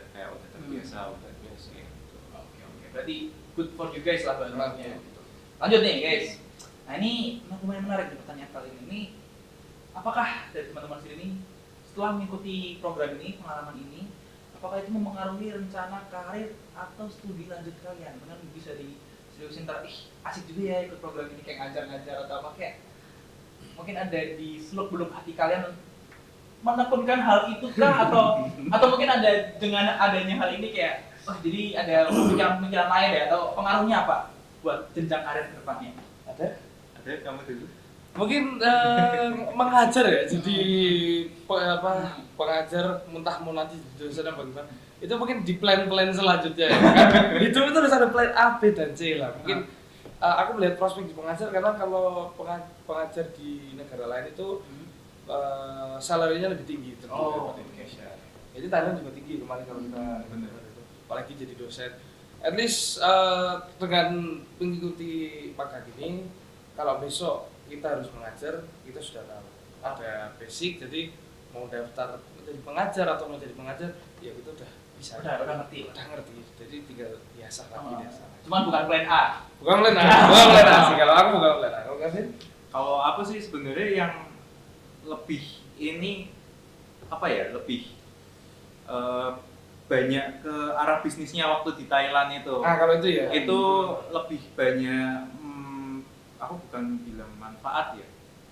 terbiasa, gitu. Oke. Berarti good for you guys lah bantuannya. Lanjut nih guys. Nah ini lumayan menarik nih pertanyaan kali ini. Apakah dari teman-teman sini setelah mengikuti program ini, pengalaman ini, apakah itu mempengaruhi rencana karir atau studi lanjut kalian? Benar bisa diseriusin asik juga ya ikut program ini kayak ngajar-ngajar atau apa kayak mungkin ada di seluk-beluk hati kalian menekunkan hal itu kah atau mungkin ada dengan adanya hal ini kayak jadi ada pemikiran lain ya, atau pengaruhnya apa buat jenjang karir ke depannya? Ada Kamu dulu. mungkin mengajar ya, jadi pengajar muntah mau nanti dosen apa gimana, itu mungkin di plan selanjutnya ya. Itu harus ada plan A, B, dan C lah. Mungkin aku melihat prospek di pengajar karena kalau pengajar di negara lain itu salarinya lebih tinggi daripada Indonesia. Jadi Thailand juga tinggi kemarin kalau kita apalagi jadi dosen. At least dengan mengikuti paket ini, kalau besok kita harus mengajar, kita sudah tahu ada basic. Jadi mau daftar menjadi pengajar atau mau jadi pengajar, ya kita udah bisa. Udah ngerti. Udah ngerti. Jadi tinggal biasa lagi biasa. Cuman bukan plan A. Bukan plan A. Bukan plan A sih kalau aku bukan plan A. Kalau Kevin? Kalau aku sih sebenarnya yang lebih ini apa ya, lebih banyak ke arah bisnisnya waktu di Thailand itu. Kalau itu ya. Itu lebih banyak aku bukan bilang manfaat ya.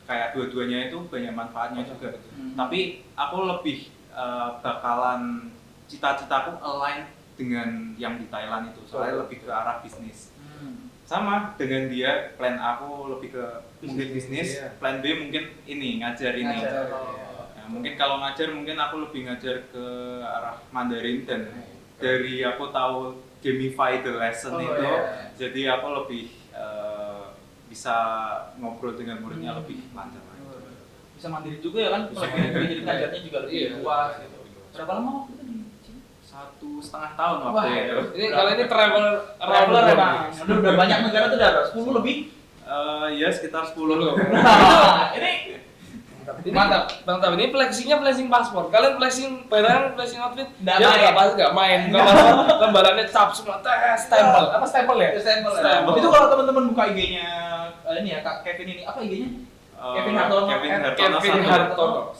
Kayak dua-duanya itu banyak manfaatnya juga. Tapi aku lebih bakalan cita-citaku align dengan yang di Thailand itu. Soalnya lebih ke arah bisnis. Sama dengan dia, plan aku lebih ke mungkin bisnis, plan B mungkin ini ngajar ini. Mungkin kalau ngajar mungkin aku lebih ngajar ke arah Mandarin dan dari aku tahu gamify the lesson itu, jadi aku lebih bisa ngobrol dengan muridnya lebih lancar. Bisa mandiri juga ya kan, jadi ngajarnya juga lebih luas gitu. Berapa lama waktu itu di sini? 1,5 tahun waktu itu. Ini kalau ini traveler emang. Udah banyak negara tuh udah 10 lebih. Ya sekitar 10 loh. Nah, ini mantap. Ini flexing paspor. Kalian flexing barang, flexing outfit. Nggak main. Lembarannya cap semua. Stempel. Apa stempel ya? Stempel. Itu kalau teman-teman buka IG-nya ini ya Kak Kevin ini apa IG-nya? Kevin Hartono.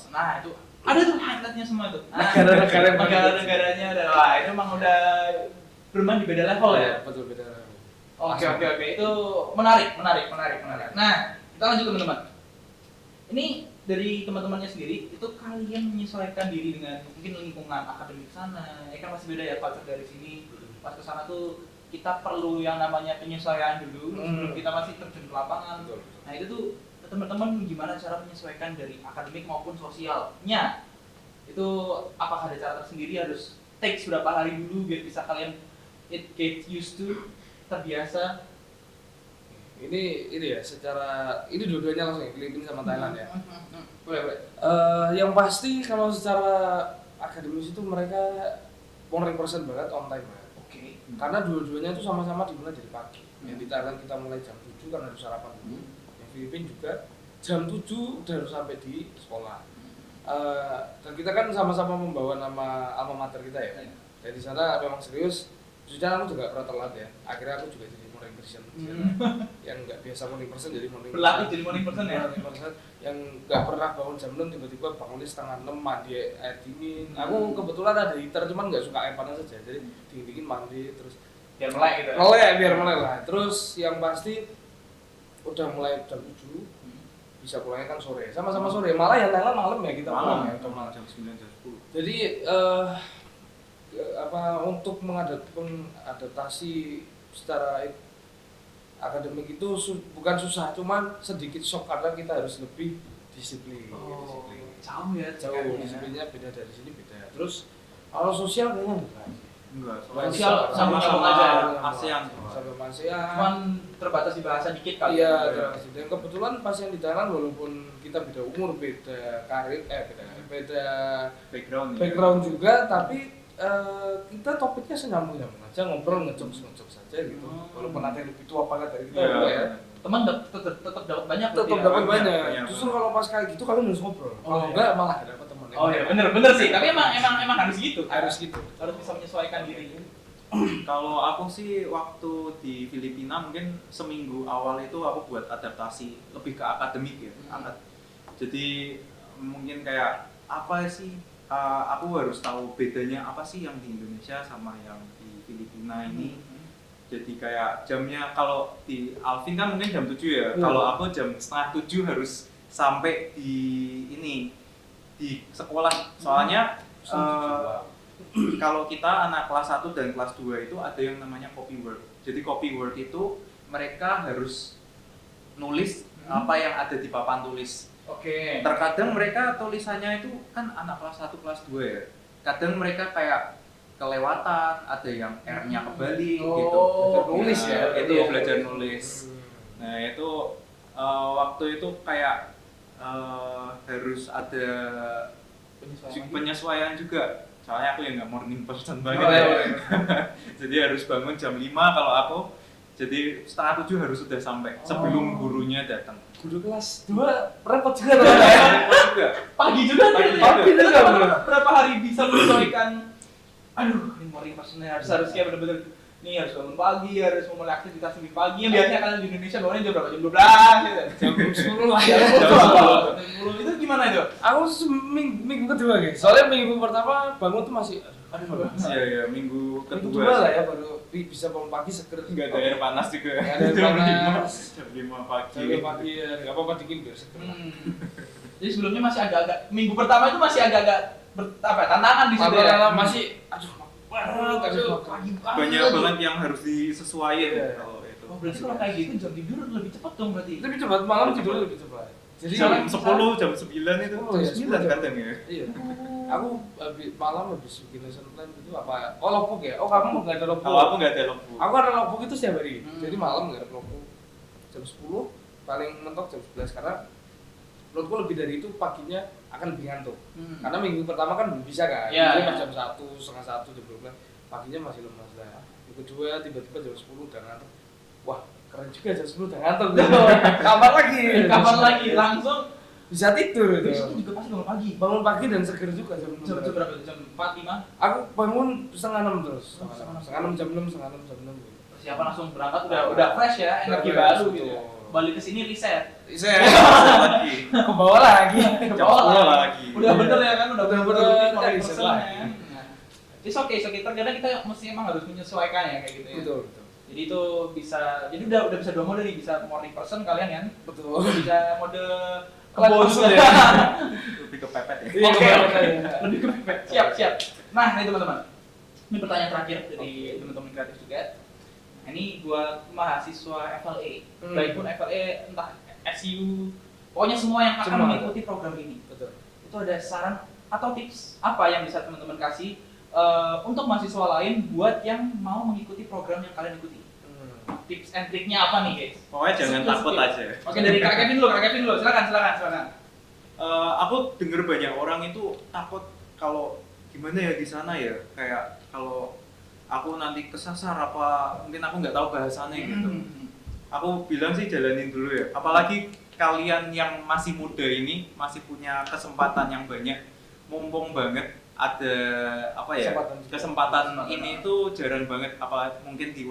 Nah, itu ada tuh highlight-nya semua tuh. Negara-negaranya wah itu memang udah bermain di beda level ya. Betul, beda level. Oke. Itu menarik. Nah, kita lanjut teman-teman. Ini dari teman-temannya sendiri, itu kalian menyesuaikan diri dengan mungkin lingkungan akademik sana. Ya kan masih beda ya culture dari sini. Pas ke sana tuh kita perlu yang namanya penyesuaian dulu sebelum kita masih terjun ke lapangan. Nah, itu tuh teman-teman gimana cara menyesuaikan dari akademik maupun sosialnya? Itu apakah ada cara tersendiri, harus take beberapa hari dulu biar bisa kalian get used to, terbiasa? Ini ya secara ini dua-duanya langsung ya, Filipina sama Thailand ya. Boleh. Yang pasti kalau secara akademis itu mereka 100% banget on time ya. Oke. Karena dua-duanya itu sama-sama dimulai dari pagi. Yang di Thailand kita mulai jam 7 karena harus sarapan dulu. Yang Filipina juga jam 7 udah harus sampai di sekolah. Dan kita kan sama-sama membawa nama alma mater kita ya. Dan di sana memang serius. Sejujurnya aku juga pernah telat ya. Akhirnya aku juga jadi morning person. Yang nggak biasa morning person jadi morning person. Berlatih jadi morning person ya. Morning person yang nggak pernah bangun jam 6 tiba-tiba bangunnya setengah 6 mandi air dingin. Aku kebetulan ada heater cuman nggak suka air panas saja. Jadi dingin-dingin mandi terus Biar melek gitu. Biar melek lah. Terus yang pasti udah mulai jam 7 bisa pulangnya kan sore. Sama-sama sore. Malah yang Thailand malam ya kita pulang ya. Malam jam 9 jam 10. Jadi untuk mengadaptasi secara akademik itu bukan susah, cuman sedikit shock karena kita harus lebih disiplin. Jauh ya. Disiplinnya beda dari sini beda. Terus kalau sosial kayaknya enggak. Sosial sama-sama aja. ASEAN. Sama ASEAN. Cuman terbatas di bahasa dikit kali. Iya, terbatas. Dan kebetulan pas yang di Thailand walaupun kita beda umur, beda karir, beda background juga, tapi kita topiknya senyambung-nyambung aja, ngobrol ngejokes saja gitu. Walaupun nanti lebih tua banget dari kita ya. Teman tetap dapat banyak. Banyak. Justru kalau pas kayak gitu kalian harus ngobrol. Kalau enggak malah gak dapat teman. Oh iya, bener sih. Tapi emang harus gitu. Harus gitu. Harus bisa menyesuaikan diri. Kalau aku sih waktu di Filipina mungkin seminggu awal itu aku buat adaptasi lebih ke akademik ya. Jadi mungkin kayak apa sih? Aku harus tahu bedanya apa sih yang di Indonesia sama yang di Filipina ini. Jadi kayak jamnya kalau di Alvin kan mungkin jam 7 ya. Kalau aku jam setengah 7 harus sampai di sekolah. Soalnya kalau kita anak kelas 1 dan kelas 2 itu ada yang namanya copy work. Jadi copy work itu mereka harus nulis apa yang ada di papan tulis. Oke. Terkadang mereka tulisannya itu kan anak kelas 1, kelas 2 ya. Kadang mereka kayak kelewatan, ada yang R-nya kebalik gitu. Nulis ya. Itu belajar nulis. Nah, itu waktu itu kayak harus ada penyesuaian juga. Soalnya aku yang nggak morning person banget ya. Jadi harus bangun jam 5 kalau aku. Jadi setengah 7 harus sudah sampai sebelum gurunya datang. Guru kelas 2 repot juga. Pagi juga. Berapa hari bisa menyesuaikan? Aduh, ini morning person harus kayak bener-bener nih harus bangun pagi, harus memulai aktivitas lebih pagi. Yang biasanya kalian di Indonesia bangunnya jam berapa? Jam 12 gitu. Jam 10 lah ya. Jam 10 itu gimana itu? Aku minggu kedua guys. Soalnya minggu pertama bangun tuh masih aduh. Iya, minggu Minggu kedua kedua lah ya baru bisa bangun pagi seger. nggak ada air panas juga. Nggak ada air panas. Jam 5 pagi. Jam pagi ya, nggak apa-apa dingin biar seger. Jadi sebelumnya masih agak-agak minggu pertama itu masih agak-agak tantangan di situ ya. Masih aduh pagi banget. Banyak banget yang harus disesuaikan Iya. kalau itu. Oh, berarti kalau kayak gitu jam tidur lebih cepat dong berarti. lebih cepat malam tidur lebih cepat. Jadi Jam 10, jam 9 itu. Oh, iya, Jam 9 10 kadang ya. Iya. Aku malam habis bikin lesson plan itu apa? Oh logbook ya? Oh kamu nggak ada logbook? Kalau aku nggak ada logbook. Aku ada logbook itu setiap hari. Hmm. Jadi malam nggak ada logbook. Jam 10 paling mentok jam 11 karena menurutku lebih dari itu paginya akan lebih ngantuk. Karena minggu pertama kan belum bisa kan. Iya, Jadi iya. pas jam 1, setengah 1, jam 12 paginya masih lemas lah. Minggu kedua tiba-tiba jam 10 udah ngantuk. Wah keren juga jam 10 udah ngantuk. Kapan lagi? Kapan lagi? Langsung Bisa tidur itu. besok juga pasti bangun pagi. Bangun pagi dan seger juga jam Jam berapa itu? Jam 4, 5? Aku bangun setengah 6 terus. Oh, setengah Setengah 6 jam 6, setengah 6 jam 6 gitu. Persiapan langsung berangkat udah fresh ya, energi fresh, baru betul. gitu. Balik ke sini reset. Saya Lagi. ke bawah lagi. Jam 10 lagi. Udah bener ya kan, udah Udah bener bener, kontak reset person lagi. ya. Nah, it's okay. Terkadang kita mesti emang harus menyesuaikan ya kayak gitu ya. Betul, betul. Jadi itu bisa, jadi udah bisa dua mode nih, bisa morning person kalian kan, Betul. bisa mode Kalian kebo maksud juga. ya? Lebih ke pepet ya. Iya, Oke, kebalik oke. aja. Lebih ke pepet. Siap. Nah, ini teman-teman. Ini pertanyaan terakhir dari teman-teman kreatif juga. Nah, ini buat mahasiswa FLA. Baik pun FLA entah SU, pokoknya semua yang akan Semua. mengikuti program ini. Betul. Itu ada saran atau tips apa yang bisa teman-teman kasih untuk mahasiswa lain buat yang mau mengikuti program yang kalian ikuti? Tips and triknya apa nih guys? Pokoknya jangan Skill, takut skill. aja. Oke, dari Kak Kevin dulu, silakan. Aku denger banyak orang itu takut kalau gimana ya di sana ya, kayak kalau aku nanti kesasar apa mungkin aku nggak tahu bahasanya gitu. Aku bilang sih jalanin dulu ya. Apalagi kalian yang masih muda ini masih punya kesempatan yang banyak, mumpung banget ada apa ya kesempatan ini tuh jarang banget. Apalagi mungkin di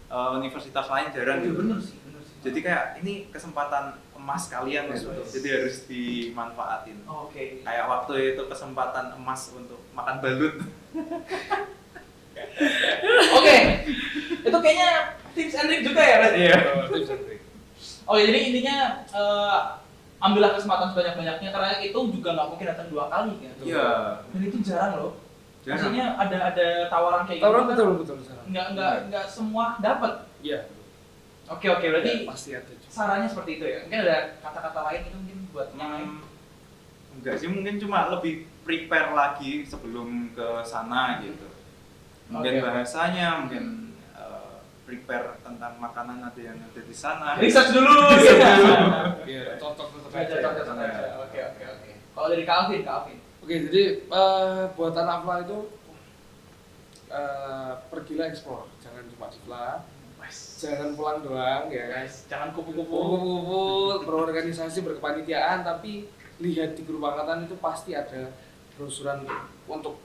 universitas lain jarang gitu. Bener sih. Jadi kayak ini kesempatan emas kalian gitu. Jadi harus dimanfaatin. Oke. Kayak waktu itu kesempatan emas untuk makan balut. Oke. Itu kayaknya tips and trick juga ya, berarti? Iya. Tips and trick. Oh, jadi intinya ambillah kesempatan sebanyak-banyaknya karena itu juga nggak mungkin datang 2 kali kan. Iya. Dan itu jarang loh. Jarang. Maksudnya ada tawaran kayak Tawaran gitu. betul sekarang. Nggak semua dapat. Iya. Oke, berarti Ya, pasti ada juga. sarannya seperti itu ya. Mungkin ada kata-kata lain itu mungkin buat yang lain. Enggak sih, mungkin cuma lebih prepare lagi sebelum ke sana gitu. Mungkin Oke. bahasanya, mungkin prepare tentang makanan ada yang ada di sana. Research dulu. Biar cocok Cocok aja. Oke. Kalau dari Calvin. Oke, jadi buat anak FLA itu pergilah explore, jangan cuma di FLA, jangan pulang doang ya guys. Jangan kupu-kupu. Kumpul-kumpul, berorganisasi, berkepanitiaan, tapi lihat di grup angkatan itu pasti ada brosuran untuk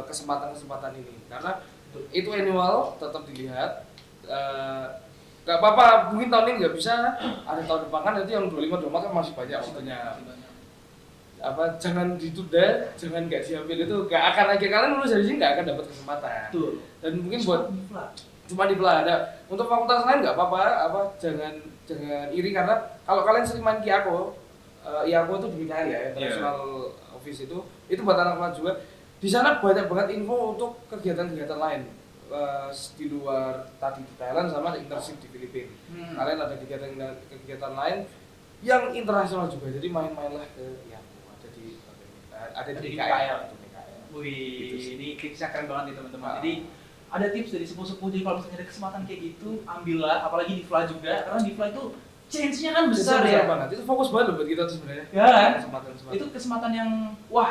kesempatan-kesempatan ini. Karena itu annual, tetap dilihat. Gak apa-apa, mungkin tahun ini nggak bisa, ada tahun depan kan nanti yang 25-24 kan masih banyak waktunya. Apa jangan ditunda, jangan nggak diambil itu nggak akan lagi kalian lulus dari sini nggak akan dapat kesempatan. Betul. Dan mungkin buat cuma di FLA ada. Untuk fakultas lain nggak apa-apa, jangan iri karena kalau kalian sering main Kiako, Iako itu di Minahari ya, International Office itu buat anak FLA juga. Di sana banyak banget info untuk kegiatan-kegiatan lain di luar tadi di Thailand sama internship di Filipina. Kalian ada kegiatan lain yang internasional juga, jadi main-mainlah ke Iako. Ada di KL. Wih, ini tipsnya keren banget nih teman-teman. Jadi ada tips dari sepuh-sepuh, jadi kalau misalnya ada kesempatan kayak gitu, ambillah, apalagi di FLA juga, karena di FLA itu change-nya kan besar ya. Banget. Itu fokus banget buat kita tuh sebenarnya. Ya kan? Kesempatan. Itu kesempatan yang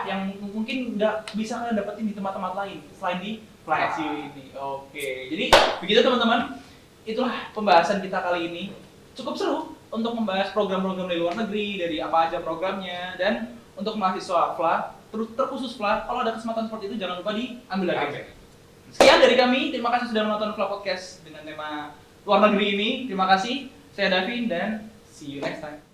yang mungkin nggak bisa kalian dapetin di tempat-tempat lain selain di FLA SU ini. Oke, jadi begitu teman-teman. Itulah pembahasan kita kali ini. Cukup seru untuk membahas program-program dari luar negeri, dari apa aja programnya, dan untuk mahasiswa FLA, terkhusus FLA, kalau ada kesempatan seperti itu jangan lupa diambil lagi. Sekian dari kami, terima kasih sudah menonton vlog podcast dengan tema luar negeri ini. Terima kasih, saya Davin dan see you next time.